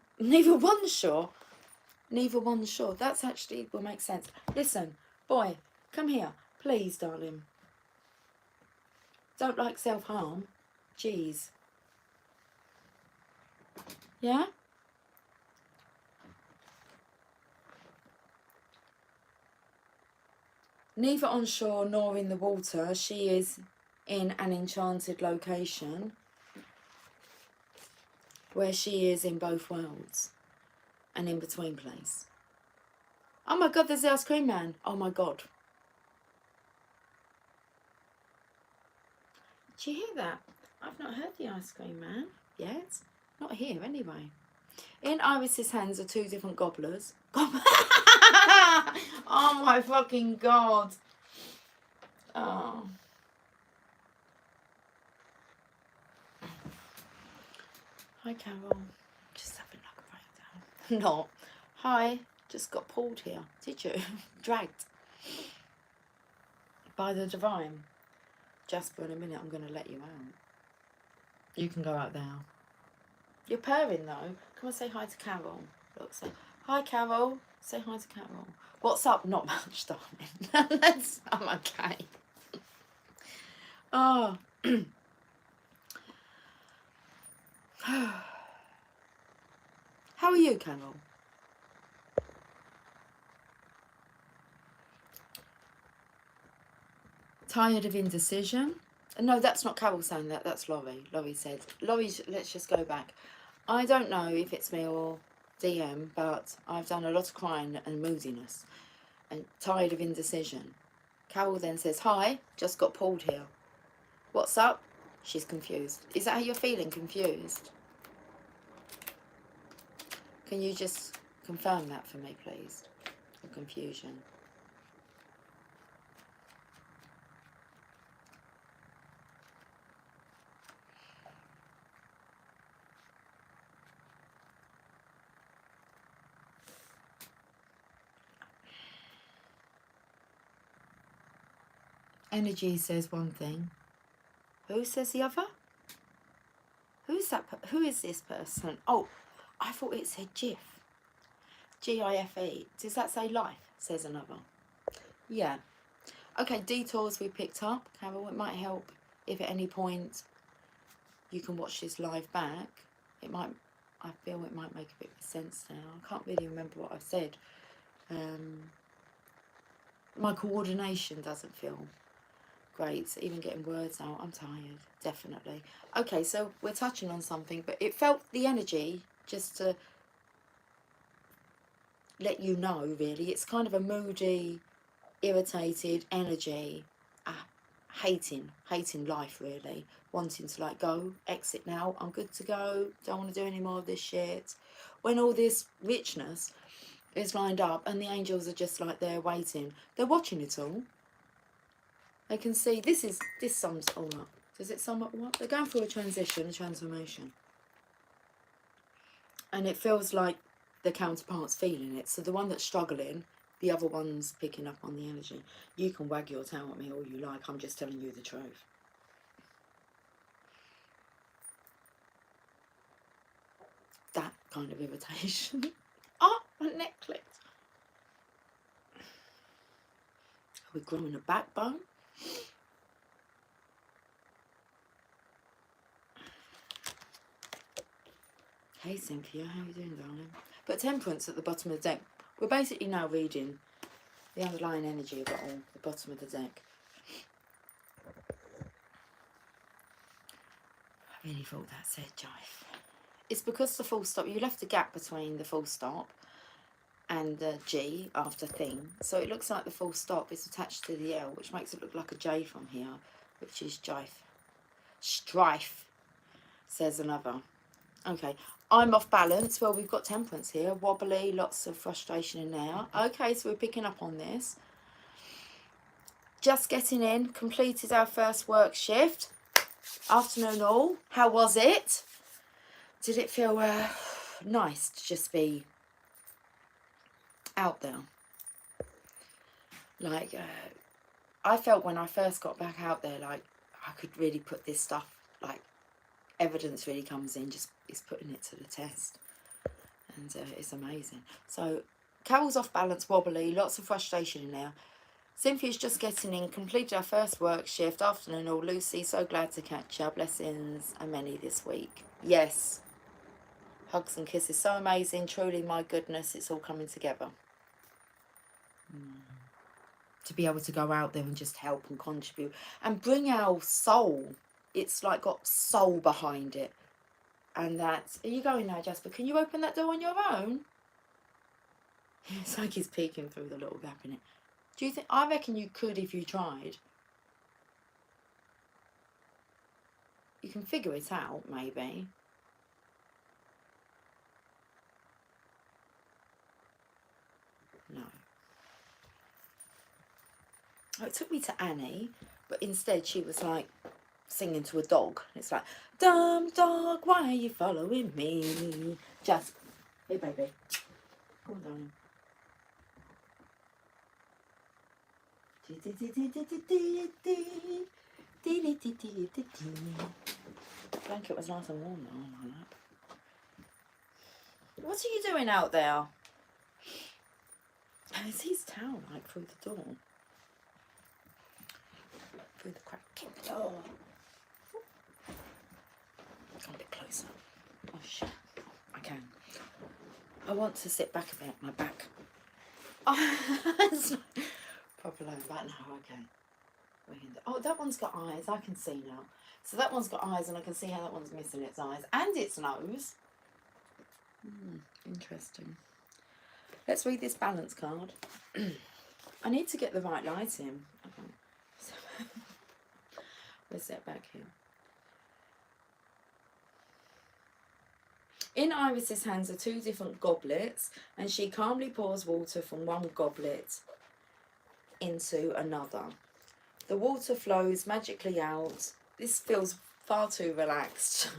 That's actually will make sense. Listen, boy, come here. Please, darling. Don't like self-harm. Jeez. Yeah? Neither on shore nor in the water, she is in an enchanted location where she is in both worlds. an in-between place. Oh my God, there's the ice cream man. Oh my God. Did you hear that? I've not heard the ice cream man yet. Not here anyway. In Iris's hands are 2 different gobblers. Oh my fucking God. Oh. Hi Carol. Just having like a breakdown. Not. Hi. Just got pulled here. Did you? Dragged. By the divine. Jasper, in a minute I'm going to let you out. You can go out there. You're purring though. Come and say hi to Carol. Look, say hi Carol. Say hi to Carol. What's up? Not much, darling. I'm okay. Oh. How are you, Carol? Tired of indecision? No, that's not Carol saying that. That's Laurie. Laurie said. Laurie, let's just go back. I don't know if it's me or DM, but I've done a lot of crying and moodiness and tired of indecision. Carol then says, hi, just got pulled here. What's up? She's confused. Is that how you're feeling, confused? Can you just confirm that for me, please? The confusion. Energy says one thing. Who says the other? Who's that? Who is this person? Oh, I thought it said GIF. GIFE. Does that say life? Says another. Yeah. Okay, detours we picked up. Carol, it might help if at any point you can watch this live back. It might, I feel it might make a bit of sense now. I can't really remember what I've said. My coordination doesn't feel great, so even getting words out, I'm tired, definitely. Okay, so we're touching on something, but it felt the energy, just to let you know, really. It's kind of a moody, irritated energy, hating life, really. Wanting to like go, exit now, I'm good to go, don't want to do any more of this shit. When all this richness is lined up and the angels are just like there waiting, they're watching it all. They can see, this sums all up. Does it sum up what? They're going through a transition, a transformation. And it feels like the counterpart's feeling it. So the one that's struggling, the other one's picking up on the energy. You can wag your tail at me all you like, I'm just telling you the truth. That kind of irritation. Oh, my necklace. Are we growing a backbone? Hey Cynthia, how are you doing, darling? But Temperance at the bottom of the deck. We're basically now reading the underlying energy of it all, the bottom of the deck. I really thought that said jive. It's because the full stop, you left a gap between the full stop and the G after thing. So it looks like the full stop is attached to the L, which makes it look like a J from here, which is jive. Strife, says another. Okay, I'm off balance. Well, we've got Temperance here. Wobbly, lots of frustration in there. Okay, so we're picking up on this. Just getting in, completed our first work shift. Afternoon all. How was it? Did it feel nice to just be out there? Like, I felt when I first got back out there, like, I could really put this stuff, like, evidence really comes in, just is putting it to the test. And it's amazing. So, Carol's off balance, wobbly, lots of frustration in there. Cynthia's just getting in, completed our first work shift. Afternoon all. Lucy, so glad to catch you. Blessings and many this week. Yes. Hugs and kisses. So amazing. Truly, my goodness, it's all coming together. To be able to go out there and just help and contribute. And bring our soul. It's like got soul behind it. And that... Are you going now, Jasper? Can you open that door on your own? It's like he's peeking through the little gap in it. Do you think? I reckon you could if you tried. You can figure it out, maybe. No. Oh, it took me to Annie, but instead she was like singing to a dog. It's like, dumb dog, why are you following me? Just, hey baby, come on. Blanket was nice and warm though on my lap. What are you doing out there? There's his towel like through the door. Through the crack in the door. Come a bit closer. Oh shit. I can. I want to sit back a bit, my back. It's proper low back now, okay. Oh, that one's got eyes, I can see now. So that one's got eyes and I can see how that one's missing its eyes and its nose. Interesting. Let's read this balance card. I need to get the right light in. Okay. So let's sit back here. In Iris's hands are 2 different goblets, and she calmly pours water from one goblet into another. The water flows magically out. This feels far too relaxed.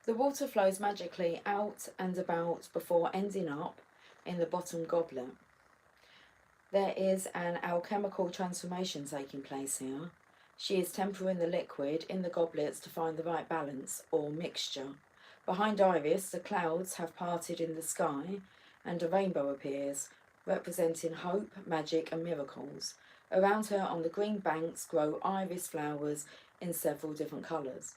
The water flows magically out and about before ending up in the bottom goblet. There is an alchemical transformation taking place here. She is tempering the liquid in the goblets to find the right balance or mixture. Behind Iris, the clouds have parted in the sky and a rainbow appears, representing hope, magic and miracles. Around her on the green banks grow iris flowers in several different colours.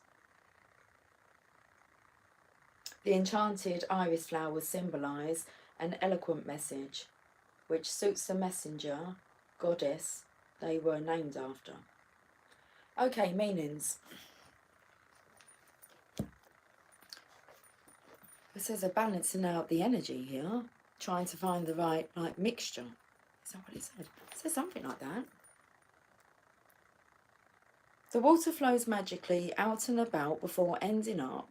The enchanted iris flowers symbolise an eloquent message, which suits the messenger, goddess, they were named after. Okay, meanings. It says they're balancing out the energy here, trying to find the right mixture. Is that what it said? It says something like that. The water flows magically out and about before ending up.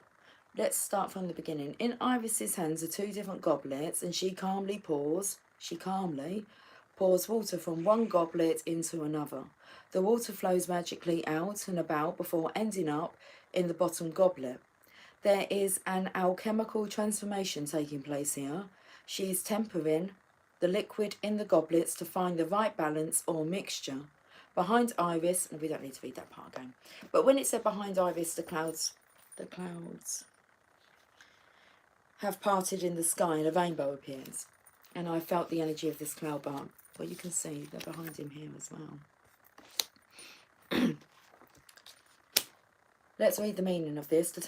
Let's start from the beginning. In Iris's hands are 2 different goblets, and she calmly pours water from one goblet into another. The water flows magically out and about before ending up in the bottom goblet. There is an alchemical transformation taking place here. She is tempering the liquid in the goblets to find the right balance or mixture. Behind Iris, and we don't need to read that part again, but when it said behind Iris, the clouds have parted in the sky and a rainbow appears. And I felt the energy of this cloud bar. Well, you can see they're behind him here as well. Let's read the meaning of this. The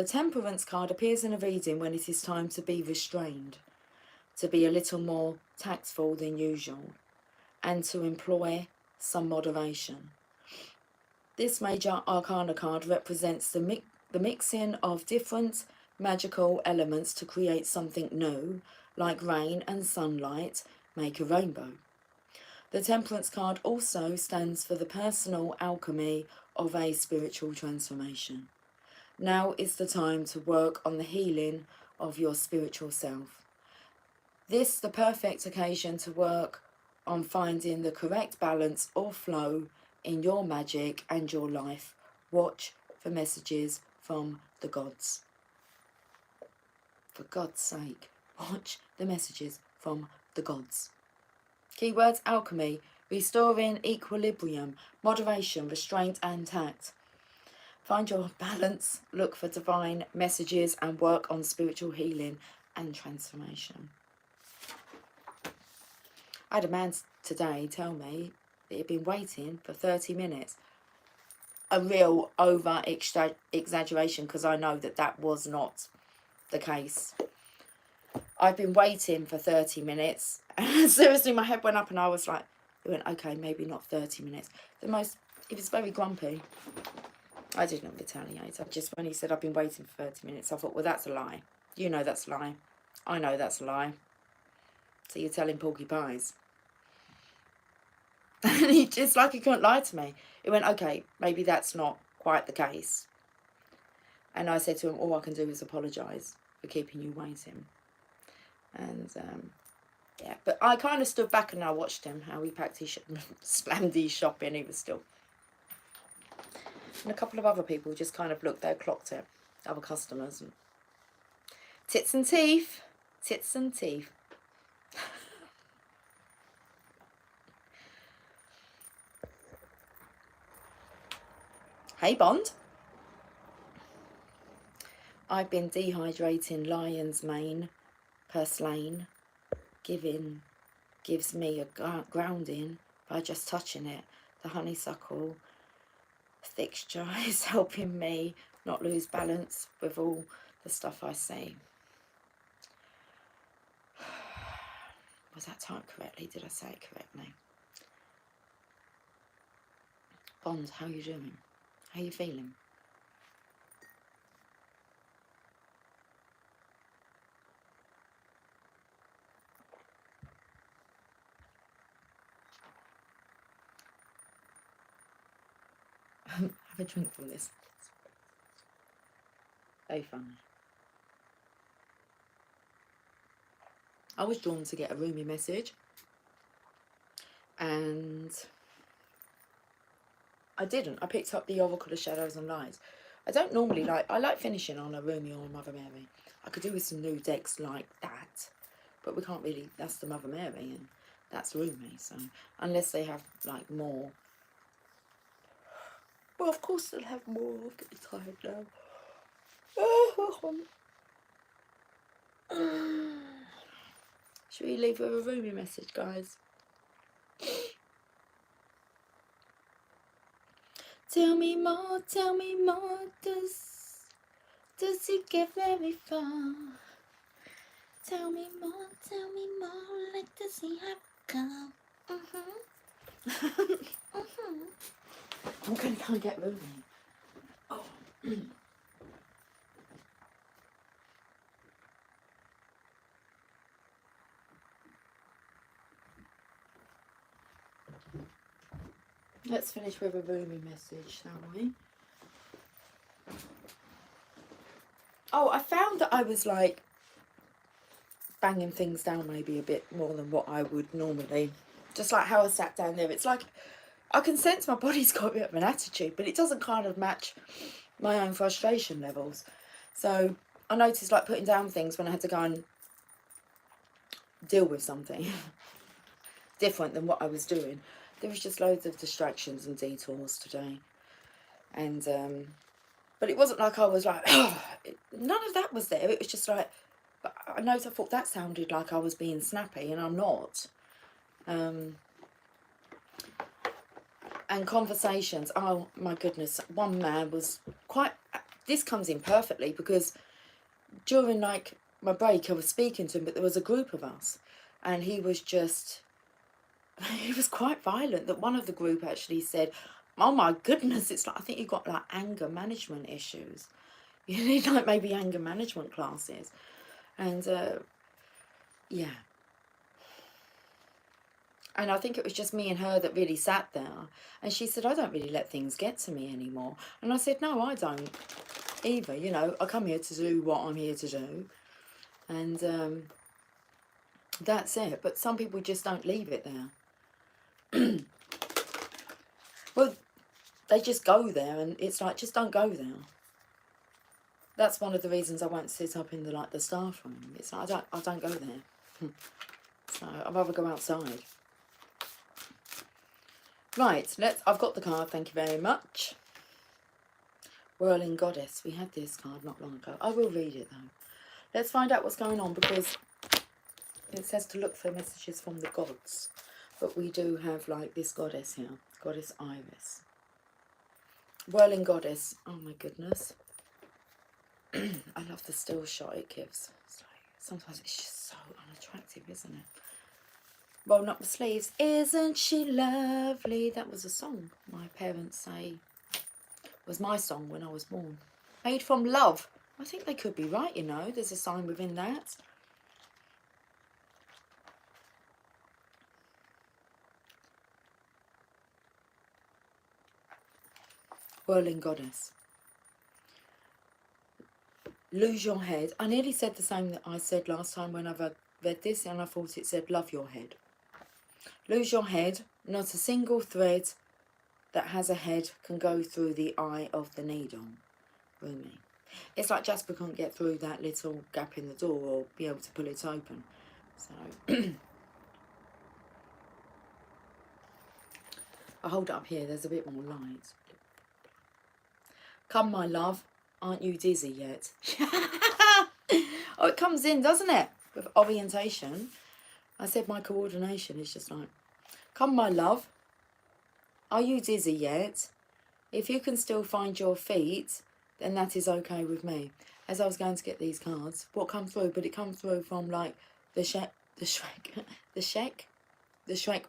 Temperance card appears in a reading when it is time to be restrained, to be a little more tactful than usual, and to employ some moderation. This major arcana card represents the mixing of different magical elements to create something new, like rain and sunlight make a rainbow. The Temperance card also stands for the personal alchemy of a spiritual transformation. Now is the time to work on the healing of your spiritual self. This the perfect occasion to work on finding the correct balance or flow in your magic and your life. Watch for messages from the gods. For God's sake, watch the messages from the gods. Keywords: alchemy, restoring equilibrium, moderation, restraint and tact. Find your balance, look for divine messages and work on spiritual healing and transformation. I had a man today tell me that he'd been waiting for 30 minutes. A real over exaggeration, because I know that that was not the case. I've been waiting for 30 minutes. And seriously, my head went up and I was like, He went, okay, maybe not 30 minutes. He was very grumpy. I didn't retaliate. When he said, I've been waiting for 30 minutes, I thought, well, that's a lie. You know that's a lie. I know that's a lie. So you're telling porky pies. And he just, like, he couldn't lie to me. He went, okay, maybe that's not quite the case. And I said to him, all I can do is apologise for keeping you waiting. And, yeah, but I kind of stood back and I watched him, how he packed his, slammed his shop in. He was still. And a couple of other people just kind of looked, they clocked it, other customers. And tits and teeth. Tits and teeth. Hey, Bond. I've been dehydrating lion's mane, purslane. Gives me a grounding by just touching it. The honeysuckle fixture is helping me not lose balance with all the stuff I see. Was that typed correctly? Did I say it correctly? Bond, how are you doing? How are you feeling? Have a drink from this. Very fun. I was drawn to get a Rumi message, and I didn't. I picked up the Oracle of Shadows and Lights. I don't normally like, I like finishing on a Rumi or a Mother Mary. I could do with some new decks like that, but we can't really, that's the Mother Mary and that's Rumi, so unless they have like more. Well, of course they'll have more. I'm getting tired now. Should we leave with a Rumi message, guys? Tell me more, does he get very far? Tell me more, like does he have come? I'm gonna go and get Rumi. Oh. Let's finish with a Rumi message, shall we? Oh, I found that I was like banging things down maybe a bit more than what I would normally. Just like how I sat down there. It's like I can sense my body's got a bit of an attitude, but it doesn't kind of match my own frustration levels. So I noticed like putting down things when I had to go and deal with something different than what I was doing. There was just loads of distractions and detours today. And, but it wasn't like I was like, oh, none of that was there. It was just like, I noticed I thought that sounded like I was being snappy, and I'm not. And conversations, oh my goodness, one man was quite, this comes in perfectly because during like my break I was speaking to him, but there was a group of us and he was just, he was quite violent. That one of the group actually said, oh my goodness, it's like, I think you've got like anger management issues. You need like maybe anger management classes. And yeah. And I think it was just me and her that really sat there. And she said, I don't really let things get to me anymore. And I said, no, I don't either. You know, I come here to do what I'm here to do. And that's it. But some people just don't leave it there. Well, they just go there, and it's like, just don't go there. That's one of the reasons I won't sit up in the like the staff room. It's like I don't go there. So I'd rather go outside. Right, I've got the card, thank you very much. Whirling Goddess. We had this card not long ago. I will read it though. Let's find out what's going on, because it says to look for messages from the gods. But we do have like this goddess here, Goddess Iris. Whirling Goddess. Oh my goodness. I love the still shot it gives. It's like, sometimes it's just so unattractive, isn't it? Rolling up the sleeves. Isn't she lovely? That was a song my parents say was my song when I was born. Made from love. I think they could be right, you know. There's a sign within that. Whirling Goddess. Lose your head. I nearly said the same that I said last time when I read this, and I thought it said love your head. Lose your head. Not a single thread that has a head can go through the eye of the needle. Rumi. It's like Jasper can't get through that little gap in the door or be able to pull it open. So I'll hold it up here, there's a bit more light. Come my love, aren't you dizzy yet? Oh, it comes in, doesn't it? With orientation. I said my coordination is just like, come my love, are you dizzy yet? If you can still find your feet, then that is okay with me. As I was going to get these cards, what come through? But it comes through from like the Shrek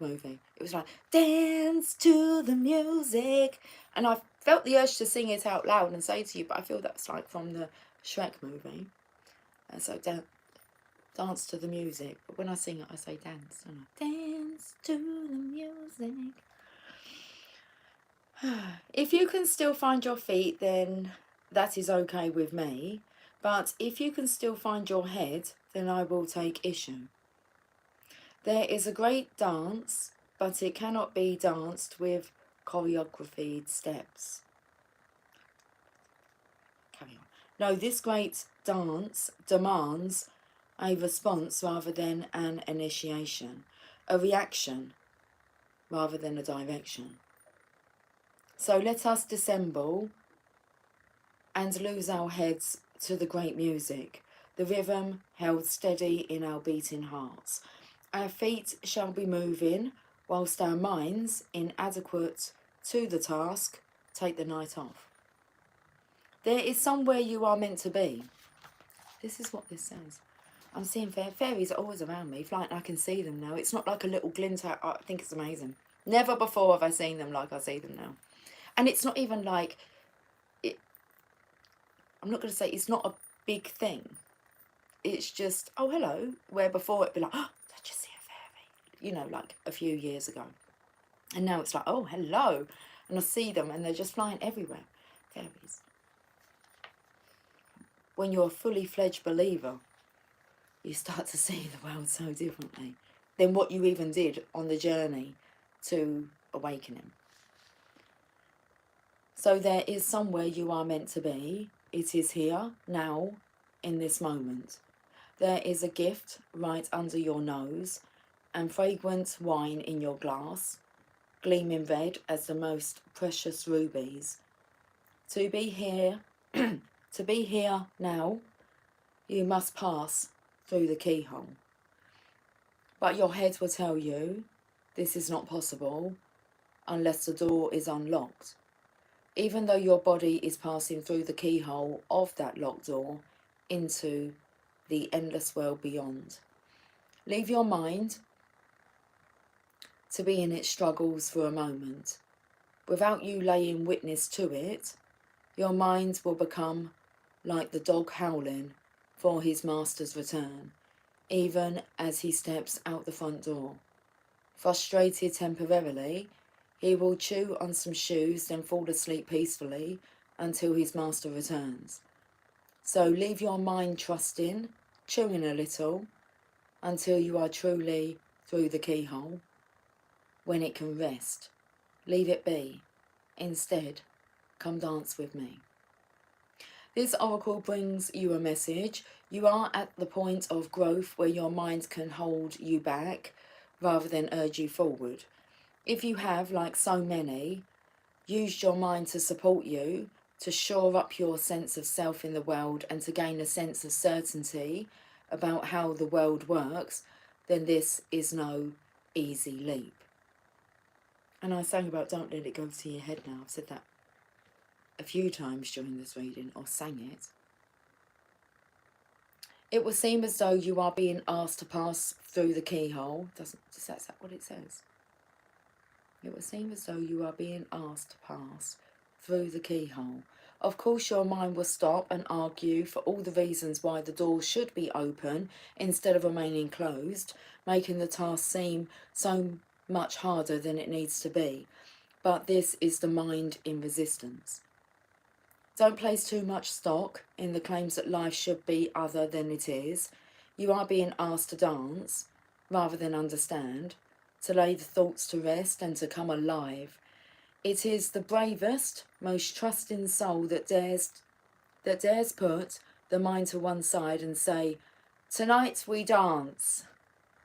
movie. It was like, dance to the music. And I felt the urge to sing it out loud and say to you, but I feel that's like from the Shrek movie. And so dance to the music. But when I sing it, I say dance. Don't I? Dance to the music. If you can still find your feet, then that is okay with me. But if you can still find your head, then I will take issue. There is a great dance, but it cannot be danced with choreographed steps. Carry on. No, this great dance demands a response rather than an initiation, a reaction rather than a direction. So let us dissemble and lose our heads to the great music, the rhythm held steady in our beating hearts. Our feet shall be moving, whilst our minds, inadequate to the task, take the night off. There is somewhere you are meant to be. This is what this says. I'm seeing fairies are always around me, like I can see them now. It's not like a little glint out. I think it's amazing. Never before have I seen them like I see them now. And it's not even like, I'm not going to say it's not a big thing. It's just, oh, hello. Where before it'd be like, oh, did you see a fairy? You know, like a few years ago. And now it's like, oh, hello. And I see them and they're just flying everywhere. Fairies. When you're a fully fledged believer, you start to see the world so differently than what you even did on the journey to awakening. So there is somewhere you are meant to be. It is here, now, in this moment. There is a gift right under your nose, and fragrant wine in your glass, gleaming red as the most precious rubies. To be here, to be here now, you must pass through the keyhole. But your head will tell you this is not possible unless the door is unlocked. Even though your body is passing through the keyhole of that locked door into the endless world beyond. Leave your mind to be in its struggles for a moment. Without you laying witness to it, your mind will become like the dog howling for his master's return, even as he steps out the front door. Frustrated temporarily, he will chew on some shoes, then fall asleep peacefully until his master returns. So leave your mind trusting, chewing a little, until you are truly through the keyhole. When it can rest, leave it be. Instead, come dance with me. This oracle brings you a message. You are at the point of growth where your mind can hold you back rather than urge you forward. If you have, like so many, used your mind to support you, to shore up your sense of self in the world and to gain a sense of certainty about how the world works, then this is no easy leap. And I sang about don't let it go to your head now. I've said that a few times during this reading, or sang it. It will seem as though you are being asked to pass through the keyhole. Is that what it says? It will seem as though you are being asked to pass through the keyhole. Of course, your mind will stop and argue for all the reasons why the door should be open instead of remaining closed, making the task seem so much harder than it needs to be. But this is the mind in resistance. Don't place too much stock in the claims that life should be other than it is. You are being asked to dance rather than understand, to lay the thoughts to rest and to come alive. It is the bravest, most trusting soul that dares put the mind to one side and say, "Tonight we dance,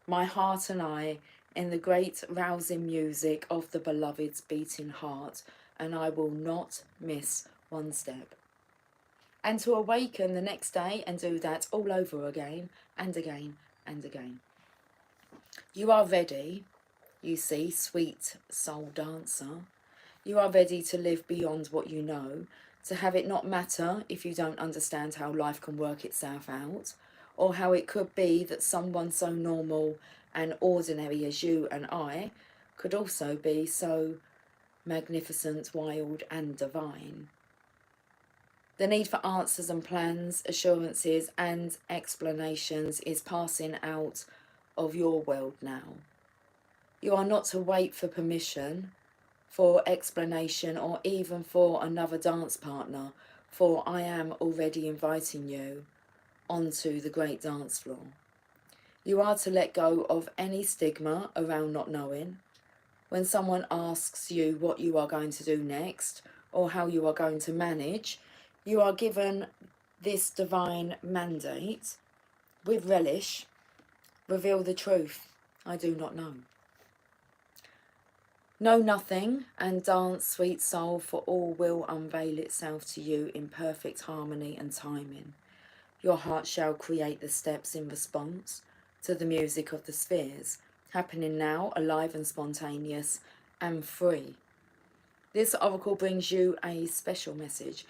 my heart and I, in the great rousing music of the beloved's beating heart, and I will not miss one step." And to awaken the next day and do that all over again and again and again. You are ready, you see, sweet soul dancer. You are ready to live beyond what you know, to have it not matter if you don't understand how life can work itself out, or how it could be that someone so normal and ordinary as you and I could also be so magnificent, wild and divine. The need for answers and plans, assurances and explanations is passing out of your world now. You are not to wait for permission, for explanation, or even for another dance partner, for I am already inviting you onto the great dance floor. You are to let go of any stigma around not knowing. When someone asks you what you are going to do next, or how you are going to manage, you are given this divine mandate with relish. Reveal the truth. I do not know. Know nothing and dance, sweet soul, for all will unveil itself to you in perfect harmony and timing. Your heart shall create the steps in response to the music of the spheres, happening now, alive and spontaneous and free. This oracle brings you a special message.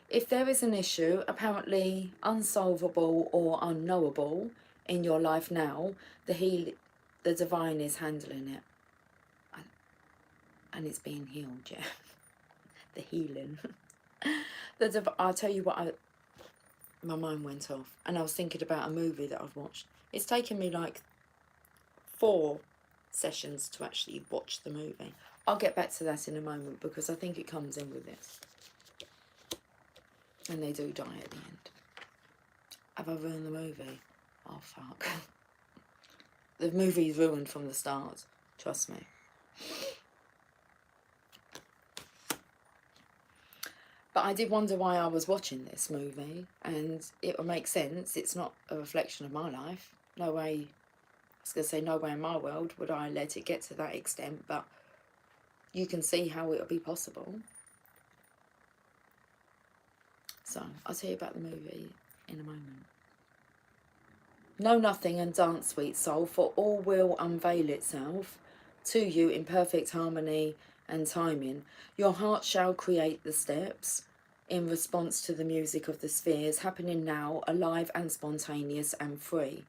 If there is an issue, apparently unsolvable or unknowable in your life now, the divine is handling it. And it's being healed, yeah. The healing. I'll tell you what, my mind went off. And I was thinking about a movie that I've watched. It's taken me like 4 sessions to actually watch the movie. I'll get back to that in a moment because I think it comes in with this. And they do die at the end. Have I ruined the movie? Oh, fuck. The movie's ruined from the start. Trust me. But I did wonder why I was watching this movie. And it will make sense. It's not a reflection of my life. No way. I was going to say no way in my world would I let it get to that extent. But you can see how it will be possible. So, I'll tell you about the movie in a moment. Know nothing and dance, sweet soul, for all will unveil itself to you in perfect harmony and timing. Your heart shall create the steps in response to the music of the spheres, happening now, alive and spontaneous and free.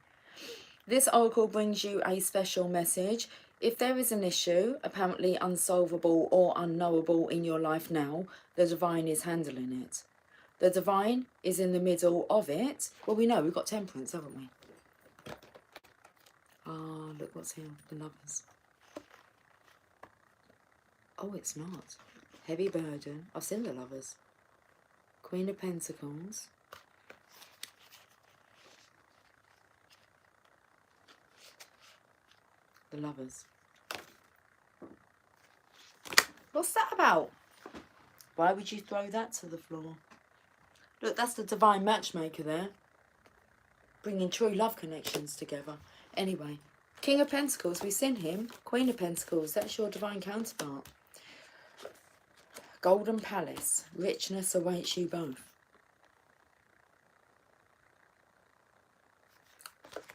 This oracle brings you a special message. If there is an issue, apparently unsolvable or unknowable in your life now, the divine is handling it. The divine is in the middle of it. Well, we know we've got temperance, haven't we? Ah, look what's here. The lovers. Oh, it's not. Heavy burden. I've seen the lovers. Queen of Pentacles. The lovers. What's that about? Why would you throw that to the floor? Look, that's the divine matchmaker there. Bringing true love connections together. Anyway, King of Pentacles, we've seen him. Queen of Pentacles, that's your divine counterpart. Golden Palace, richness awaits you both.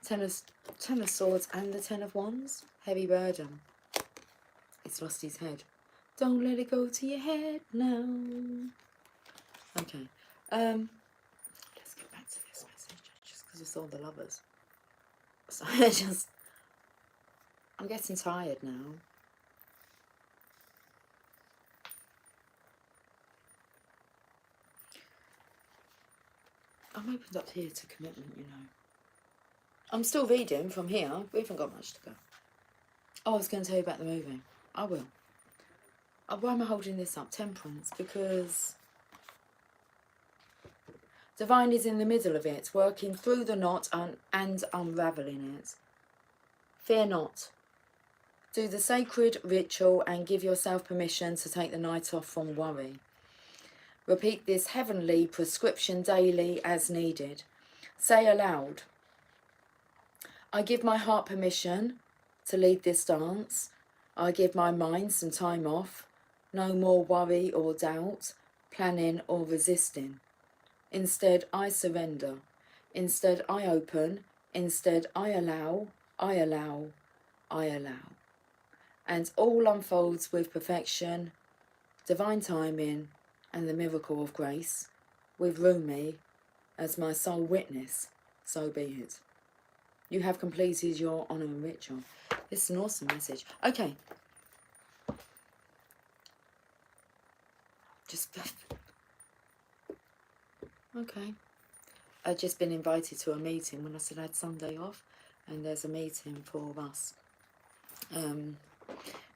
Ten of Swords and the Ten of Wands. Heavy burden. It's lost his head. Don't let it go to your head now. Okay. Let's get back to this message. Just because I saw the lovers. So I just, I'm getting tired now. I'm opened up here to commitment, you know. I'm still reading from here. We haven't got much to go. Oh, I was going to tell you about the movie. I will. Why am I holding this up? Temperance. Because Divine is in the middle of it, working through the knot and unravelling it. Fear not. Do the sacred ritual and give yourself permission to take the night off from worry. Repeat this heavenly prescription daily as needed. Say aloud, I give my heart permission to lead this dance. I give my mind some time off. No more worry or doubt, planning or resisting. Instead, I surrender. Instead, I open. Instead, I allow, I allow, I allow. And all unfolds with perfection, divine timing, and the miracle of grace, with Rumi as my sole witness, so be it. You have completed your honour and ritual. It's an awesome message. Okay. Okay. I've just been invited to a meeting when I said I had Sunday off, and there's a meeting for us,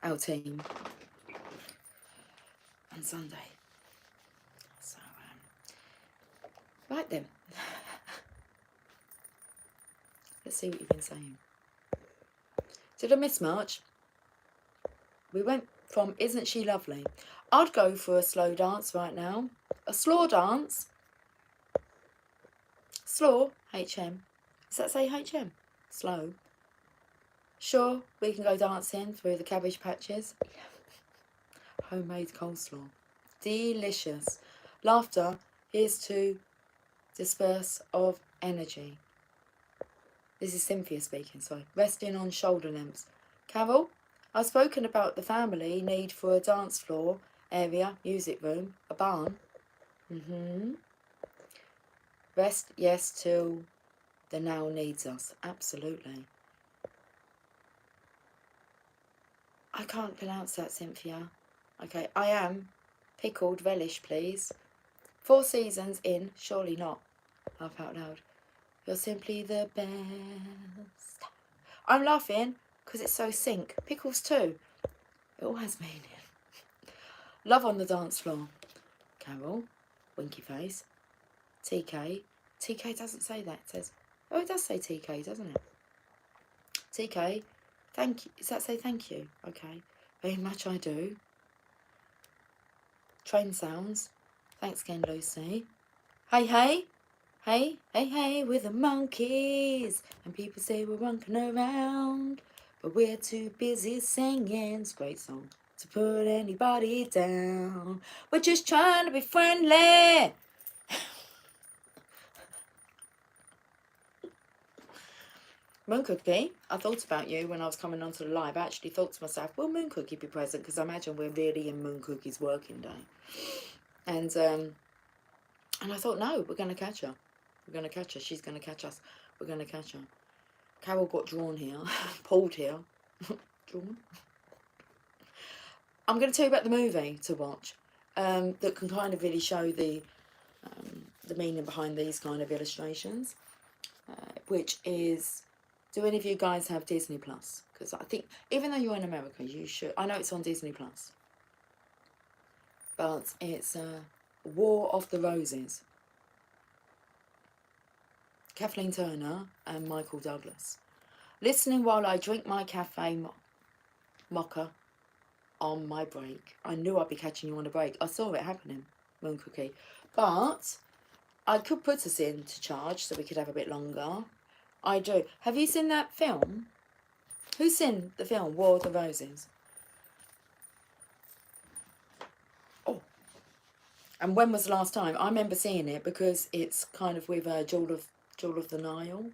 our team, on Sunday. So, right then. Let's see what you've been saying. Did I miss much? We went from Isn't She Lovely? I'd go for a slow dance right now. A slow dance. Slow, HM. Does that say HM? Slow. Sure, we can go dancing through the cabbage patches. Homemade coleslaw. Delicious. Laughter is to disperse of energy. This is Cynthia speaking, sorry. Resting on shoulder lengths. Carol, I've spoken about the family need for a dance floor area, music room, a barn. Rest, yes, till the now needs us. Absolutely. I can't pronounce that, Cynthia. Okay, I am. Pickled relish, please. 4 seasons in, surely not. Laugh out loud. You're simply the best. I'm laughing because it's so sync. Pickles too. It all has meaning. Love on the dance floor. Carol, winky face. TK. TK doesn't say that. It says, oh, it does say TK, doesn't it? TK, thank you. Does that say thank you? Okay. Very much I do. Train sounds. Thanks again, Lucy. Hey, hey. Hey, hey, hey, we're the monkeys. And people say we're running around, but we're too busy singing. It's a great song. To put anybody down. We're just trying to be friendly. Moon Cookie, I thought about you when I was coming onto the live. I actually thought to myself, will Moon Cookie be present? Because I imagine we're really in Moon Cookie's working day. And I thought, no, we're going to catch her. We're going to catch her. She's going to catch us. We're going to catch her. Carol got drawn here. Pulled here. Drawn. I'm going to tell you about the movie to watch. That can kind of really show the meaning behind these kind of illustrations. Which is... Do any of you guys have Disney Plus? Because I think, even though you're in America, you should. I know it's on Disney Plus. But it's War of the Roses. Kathleen Turner and Michael Douglas. Listening while I drink my cafe mocha on my break. I knew I'd be catching you on a break. I saw it happening, Moon Cookie. But I could put us in to charge so we could have a bit longer. I do. Have you seen that film? Who's seen the film War of the Roses? Oh. And when was the last time? I remember seeing it because it's kind of with Jewel of the Nile.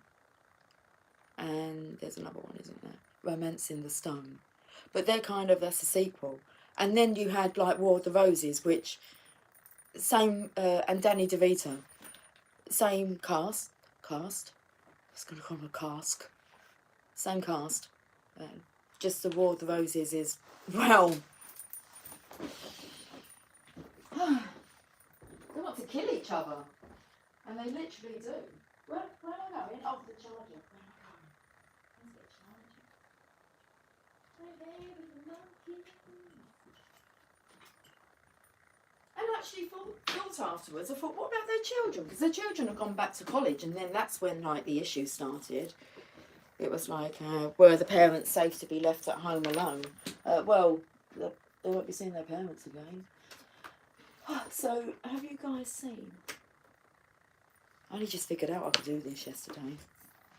And there's another one, isn't there? Romance in the Stone. But they're kind of, that's a sequel. And then you had like War of the Roses, which, same, and Danny DeVito. Same cast. was going to call them a cask. Same cast. Just the War of the Roses is, well, they want to kill each other. And they literally do. Where am I going? Oh, the charger. Where am I going? Where's the charger? Right there with the monkey. And actually thought afterwards, I thought, what about their children? Because their children have gone back to college, and then that's when, like, the issue started. It was like, were the parents safe to be left at home alone? Well, they won't be seeing their parents again. So, have you guys seen? I only just figured out I could do this yesterday.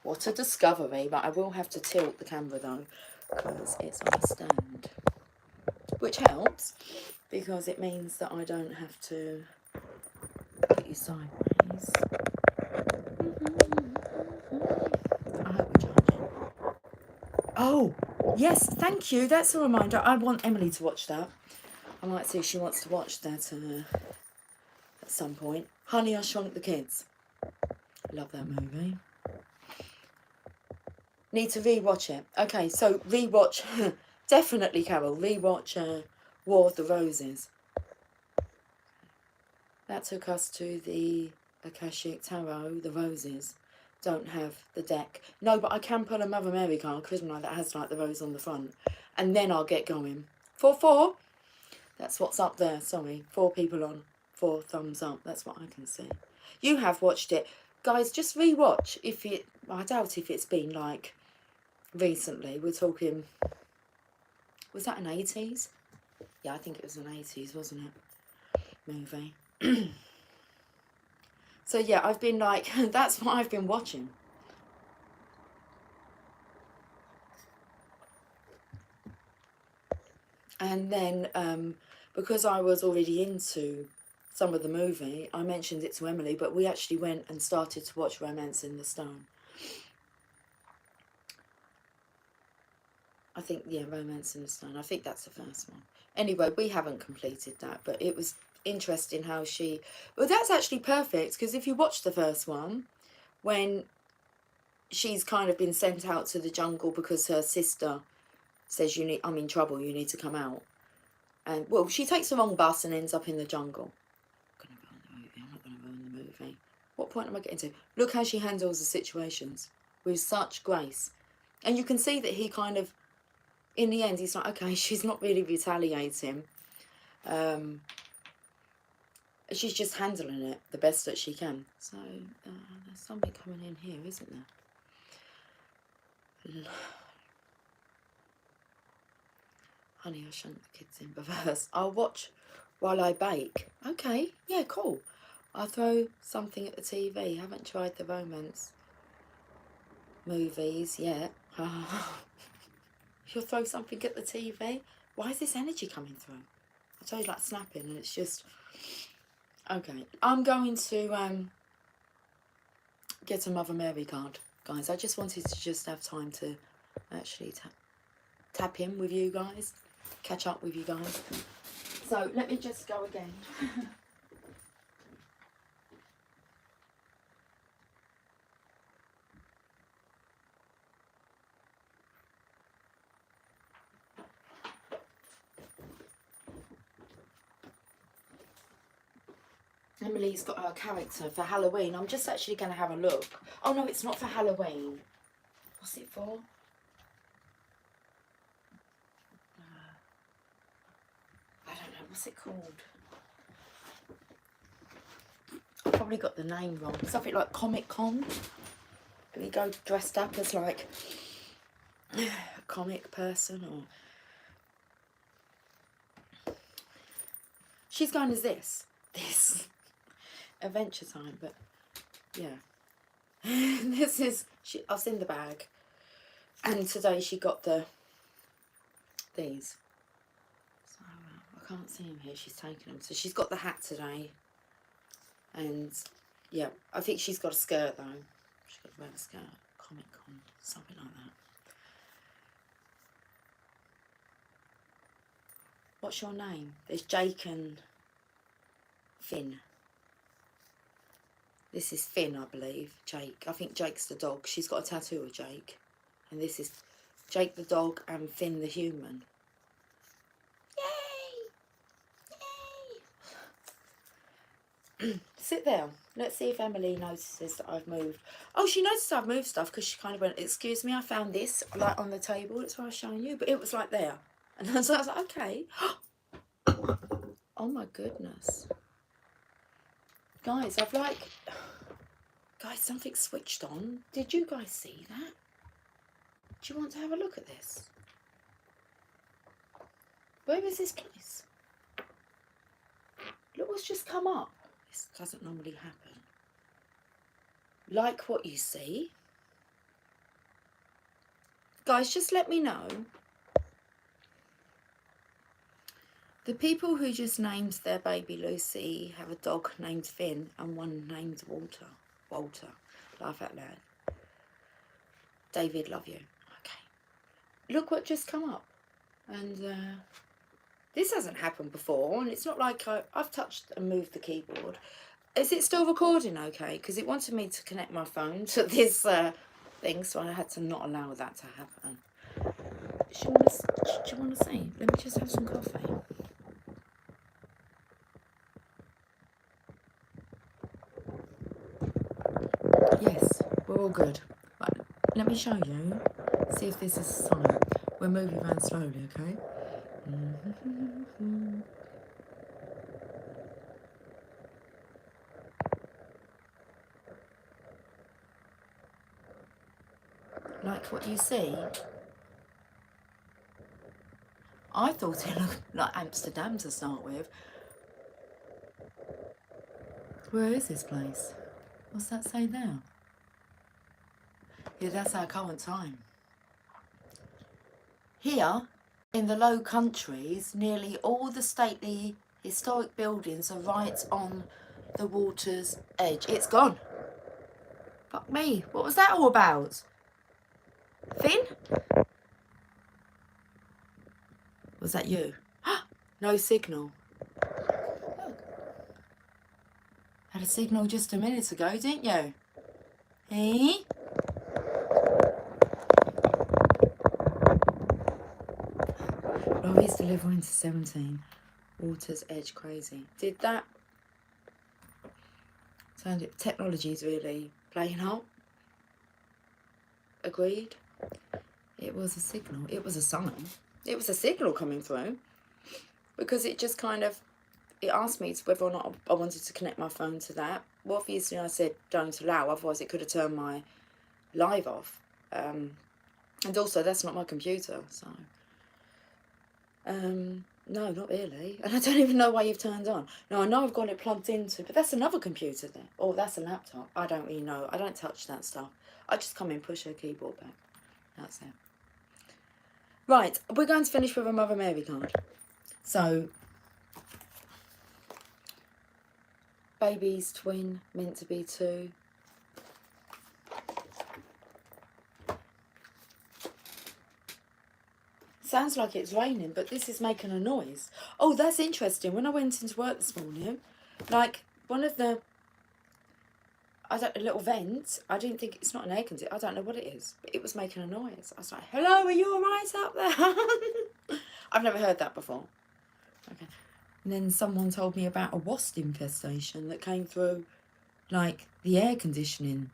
What a discovery. But I will have to tilt the camera though, because it's on a stand. Which helps, because it means that I don't have to put you sideways. I hope we're charging. Oh, yes, thank you. That's a reminder. I want Emily to watch that. I might see if she wants to watch that at some point. Honey, I Shrunk the Kids. Love that movie. Need to rewatch it. Okay, so rewatch, definitely Carol, rewatch War of the Roses. That took us to the Akashic Tarot, the Roses. Don't have the deck. No, but I can pull a Mother Mary card, Charisma, that has like the rose on the front. And then I'll get going. 4-4. That's what's up there, sorry. 4 people on, 4 thumbs up. That's what I can see. You have watched it. Guys, just rewatch. I doubt if it's been like recently. We're talking, was that an 80s? Yeah, I think it was an 80s, wasn't it? Movie. So yeah, I've been like, that's what I've been watching. And then, because I was already into some of the movie, I mentioned it to Emily, but we actually went and started to watch Romance in the Stone. I think, yeah, Romance in the Stone. I think that's the first one. Anyway, we haven't completed that, but it was interesting how she... Well, that's actually perfect, because if you watch the first one, when she's kind of been sent out to the jungle because her sister says, I'm in trouble, you need to come out. And, well, she takes the wrong bus and ends up in the jungle. I'm not going to ruin the movie. What point am I getting to? Look how she handles the situations with such grace. And you can see that he kind of, in the end, he's like, okay, she's not really retaliating. She's just handling it the best that she can. So, there's something coming in here, isn't there? Honey, I Shrunk the Kids in reverse. I'll watch while I bake. Okay, yeah, cool. I'll throw something at the TV. Haven't tried the romance movies yet. You'll throw something at the TV? Why is this energy coming through? I told you, like, snapping, and it's just... Okay, I'm going to get a Mother Mary card, guys. I just wanted to just have time to actually tap in with you guys, catch up with you guys. So let me just go again. Emily's got her character for Halloween. I'm just actually going to have a look. Oh no, it's not for Halloween. What's it for? I don't know. What's it called? I probably got the name wrong. Something like Comic Con. Do we go dressed up as like a comic person, or... She's going as this Adventure Time, but yeah. This is, I've seen the bag, and today she got these. So I can't see them here. She's taken them. So she's got the hat today, and yeah, I think she's got a skirt though. She's got to wear a skirt. Comic Con, something like that. What's your name? There's Jake and Finn. This is Finn, I believe. Jake. I think Jake's the dog. She's got a tattoo of Jake. And this is Jake the dog and Finn the human. Yay! Yay! Sit there. Let's see if Emily notices that I've moved. Oh, she noticed I've moved stuff because she kind of went, excuse me, I found this like on the table. That's why I was showing you. But it was like there. And so I was like, okay. Oh my goodness. Guys, guys, something switched on. Did you guys see that? Do you want to have a look at this? Where is this place? Look what's just come up. This doesn't normally happen. Like what you see. Guys, just let me know. The people who just named their baby Lucy have a dog named Finn and one named Walter. Walter. Laugh out loud. David, love you. Okay. Look what just come up. And this hasn't happened before. And it's not like I've touched and moved the keyboard. Is it still recording okay? Because it wanted me to connect my phone to this thing. So I had to not allow that to happen. Do you want to see? Let me just have some coffee. Yes, we're all good. Right, let me show you. See if this is a sign. We're moving around slowly, okay? Like what you see? I thought it looked like Amsterdam to start with. Where is this place? What's that say there? Yeah, that's our current time. Here, in the Low Countries, nearly all the stately historic buildings are right on the water's edge. It's gone. Fuck me. What was that all about? Finn? Was that you? No signal. Look. Had a signal just a minute ago, didn't you? Hey? Lorry's delivering to 17. Water's edge crazy. Did that? Technology's really playing up. Agreed. It was a signal. It was a sign. It was a signal coming through. Because it just kind of, it asked me whether or not I wanted to connect my phone to that. Well, obviously I said don't allow, otherwise it could have turned my live off. And also that's not my computer, so. No, not really. And I don't even know why you've turned on. No, I know I've got it plugged into, but that's another computer then. Or that's a laptop. I don't really know. I don't touch that stuff. I just come in, push her keyboard back. That's it. Right, we're going to finish with a Mother Mary card. So, baby's twin, meant to be 2. Sounds like it's raining, but this is making a noise. Oh, that's interesting. When I went into work this morning, like one of the, a little vent, I didn't think, it's not an air conditioner, I don't know what it is, but it was making a noise. I was like, hello, are you all right up there? I've never heard that before. Okay. And then someone told me about a wasp infestation that came through, like, the air conditioning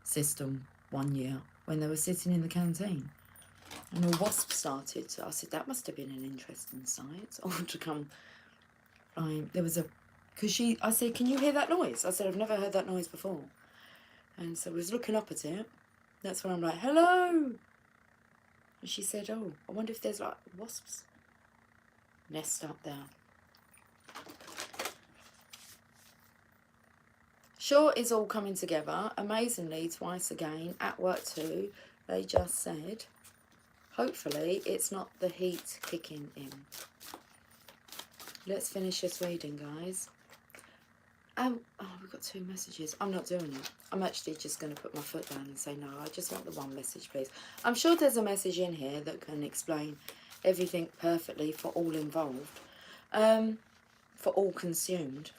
system one year when they were sitting in the canteen. And a wasp started. So I said, that must have been an interesting sight. Or to come, there was a, because I said, can you hear that noise? I said, I've never heard that noise before. And so I was looking up at it. That's when I'm like, hello. And she said, oh, I wonder if there's like wasps nest up there. Sure is all coming together. Amazingly, twice again, at work too, they just said, hopefully it's not the heat kicking in. Let's finish this reading, guys. Oh, we've got 2 messages. I'm not doing it. I'm actually just going to put my foot down and say, no, I just want the 1 message, please. I'm sure there's a message in here that can explain everything perfectly for all involved. For all consumed.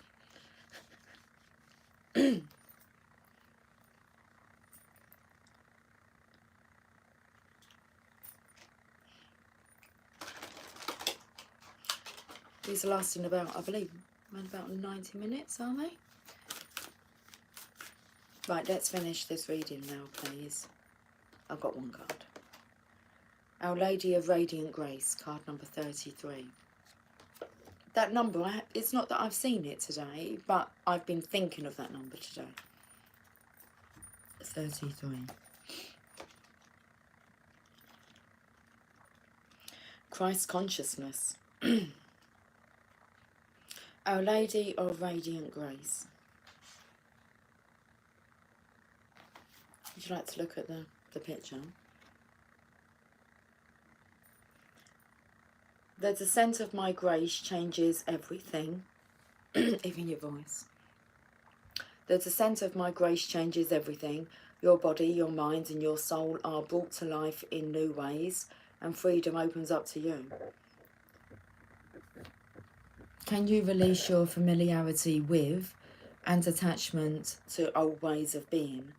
These are lasting about, I believe, around about 90 minutes, are they? Right, let's finish this reading now, please. I've got one card. Our Lady of Radiant Grace, card number 33. That number, it's not that I've seen it today, but I've been thinking of that number today. 33. Christ consciousness. Our Lady of Radiant Grace. Would you like to look at the picture? The descent of my grace changes everything. Even your voice. The descent of my grace changes everything. Your body, your mind and your soul are brought to life in new ways, and freedom opens up to you. Can you release your familiarity with and attachment to old ways of being?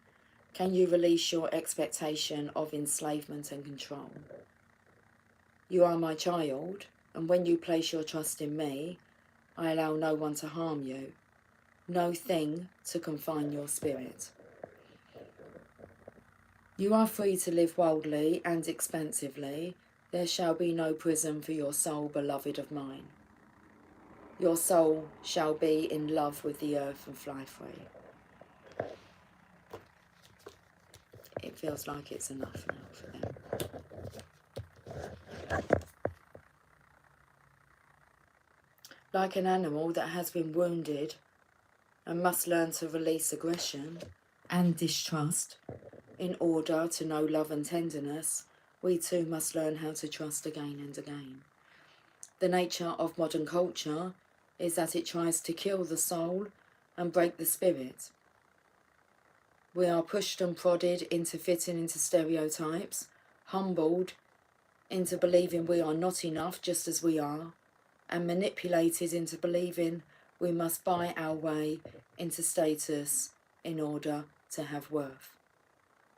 Can you release your expectation of enslavement and control? You are my child, and when you place your trust in me, I allow no one to harm you, no thing to confine your spirit. You are free to live wildly and expansively. There shall be no prison for your soul, beloved of mine. Your soul shall be in love with the earth and fly free. It feels like it's enough now for them. Like an animal that has been wounded and must learn to release aggression and distrust in order to know love and tenderness, we too must learn how to trust again and again. The nature of modern culture is that it tries to kill the soul and break the spirit. We are pushed and prodded into fitting into stereotypes, humbled into believing we are not enough just as we are, and manipulated into believing we must buy our way into status in order to have worth.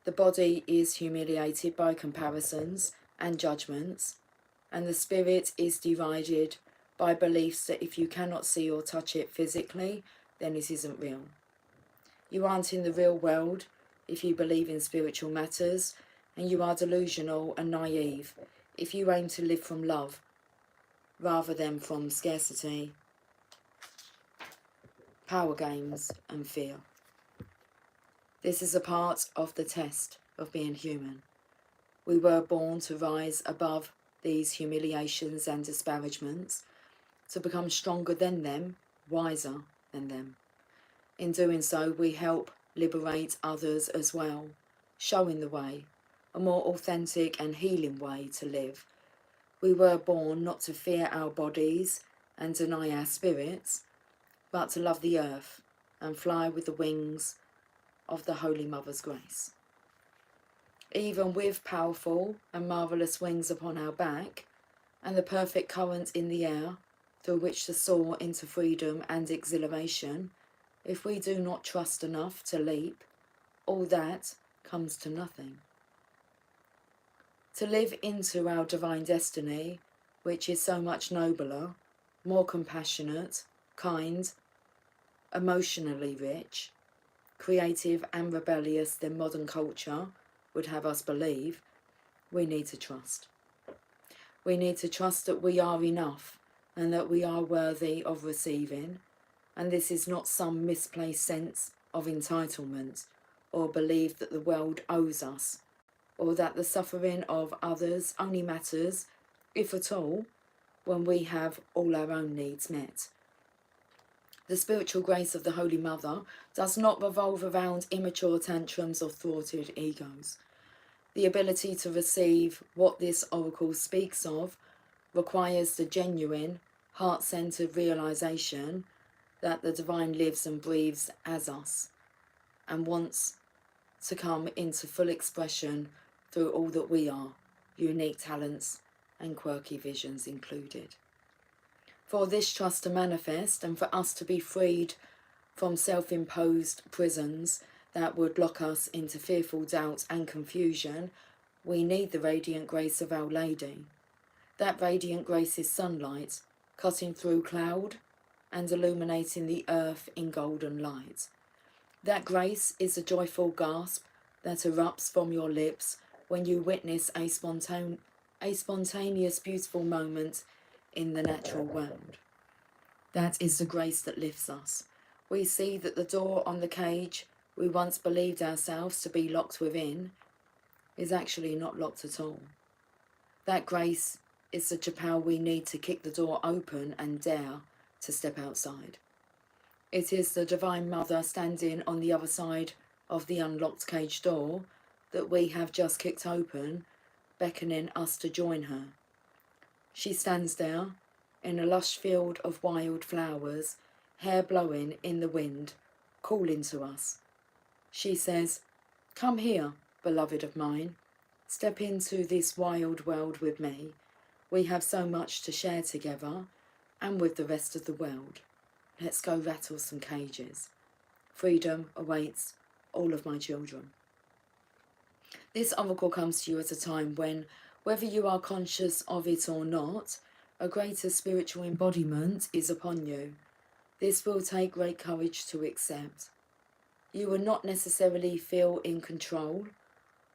The body is humiliated by comparisons and judgments, and the spirit is divided by beliefs that if you cannot see or touch it physically, then it isn't real. You aren't in the real world if you believe in spiritual matters, and you are delusional and naive if you aim to live from love rather than from scarcity, power games and fear. This is a part of the test of being human. We were born to rise above these humiliations and disparagements, to become stronger than them, wiser than them. In doing so, we help liberate others as well, showing the way, a more authentic and healing way to live. We were born not to fear our bodies and deny our spirits, but to love the earth and fly with the wings of the Holy Mother's grace. Even with powerful and marvellous wings upon our back, and the perfect current in the air through which to soar into freedom and exhilaration, if we do not trust enough to leap, all that comes to nothing. To live into our divine destiny, which is so much nobler, more compassionate, kind, emotionally rich, creative and rebellious than modern culture would have us believe, we need to trust. We need to trust that we are enough and that we are worthy of receiving, and this is not some misplaced sense of entitlement or belief that the world owes us, or that the suffering of others only matters, if at all, when we have all our own needs met. The spiritual grace of the Holy Mother does not revolve around immature tantrums or thwarted egos. The ability to receive what this oracle speaks of requires the genuine, heart-centered realization that the divine lives and breathes as us and wants to come into full expression through all that we are, unique talents and quirky visions included. For this trust to manifest and for us to be freed from self-imposed prisons that would lock us into fearful doubt and confusion, we need the radiant grace of Our Lady. That radiant grace is sunlight, cutting through cloud and illuminating the earth in golden light. That grace is a joyful gasp that erupts from your lips when you witness a spontaneous, beautiful moment in the natural world. That is the grace that lifts us. We see that the door on the cage we once believed ourselves to be locked within is actually not locked at all. That grace is the chappelle we need to kick the door open and dare to step outside. It is the Divine Mother standing on the other side of the unlocked cage door that we have just kicked open, beckoning us to join her. She stands there in a lush field of wild flowers, hair blowing in the wind, calling to us. She says, "Come here, beloved of mine. Step into this wild world with me. We have so much to share together and with the rest of the world. Let's go rattle some cages. Freedom awaits all of my children." This oracle comes to you at a time when, whether you are conscious of it or not, a greater spiritual embodiment is upon you. This will take great courage to accept. You will not necessarily feel in control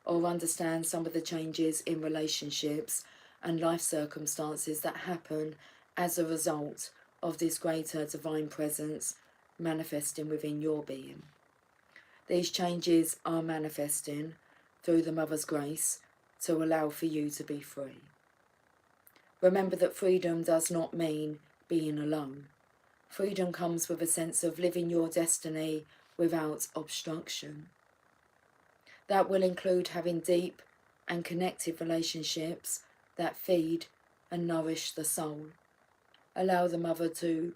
or understand some of the changes in relationships and life circumstances that happen as a result of this greater divine presence manifesting within your being. These changes are manifesting through the Mother's grace to allow for you to be free. Remember that freedom does not mean being alone. Freedom comes with a sense of living your destiny without obstruction. That will include having deep and connected relationships that feed and nourish the soul. Allow the mother to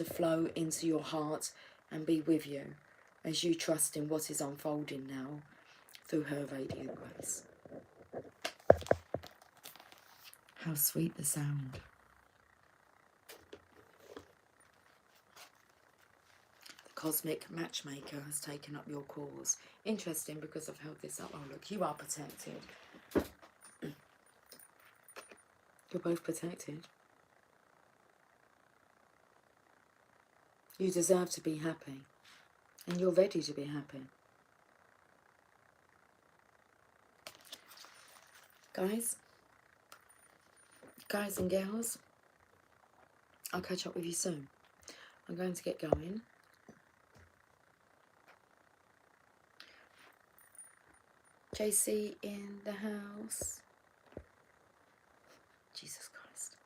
flow into your heart and be with you as you trust in what is unfolding now through her radiant grace. How sweet the sound. The cosmic matchmaker has taken up your cause. Interesting, because I've held this up. Oh look, you are protected. You're both protected. You deserve to be happy. And you're ready to be happy. Guys and girls, I'll catch up with you soon. I'm going to get going. JC in the house. Jesus Christ.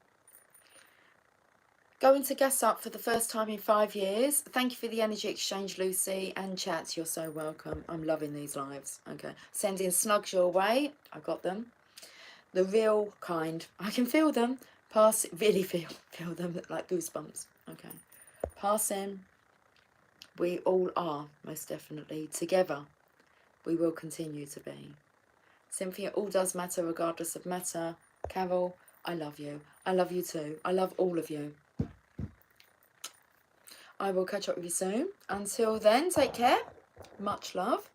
Going to gas up for the first time in 5 years. Thank you for the energy exchange, Lucy, and chat. You're so welcome. I'm loving these lives. Okay. Sending snugs your way. I got them. The real kind. I can feel them. Really feel them like goosebumps. Okay. Passing. We all are, most definitely. Together, we will continue to be. Cynthia, all does matter regardless of matter. Carol, I love you. I love you too. I love all of you. I will catch up with you soon. Until then, take care. Much love.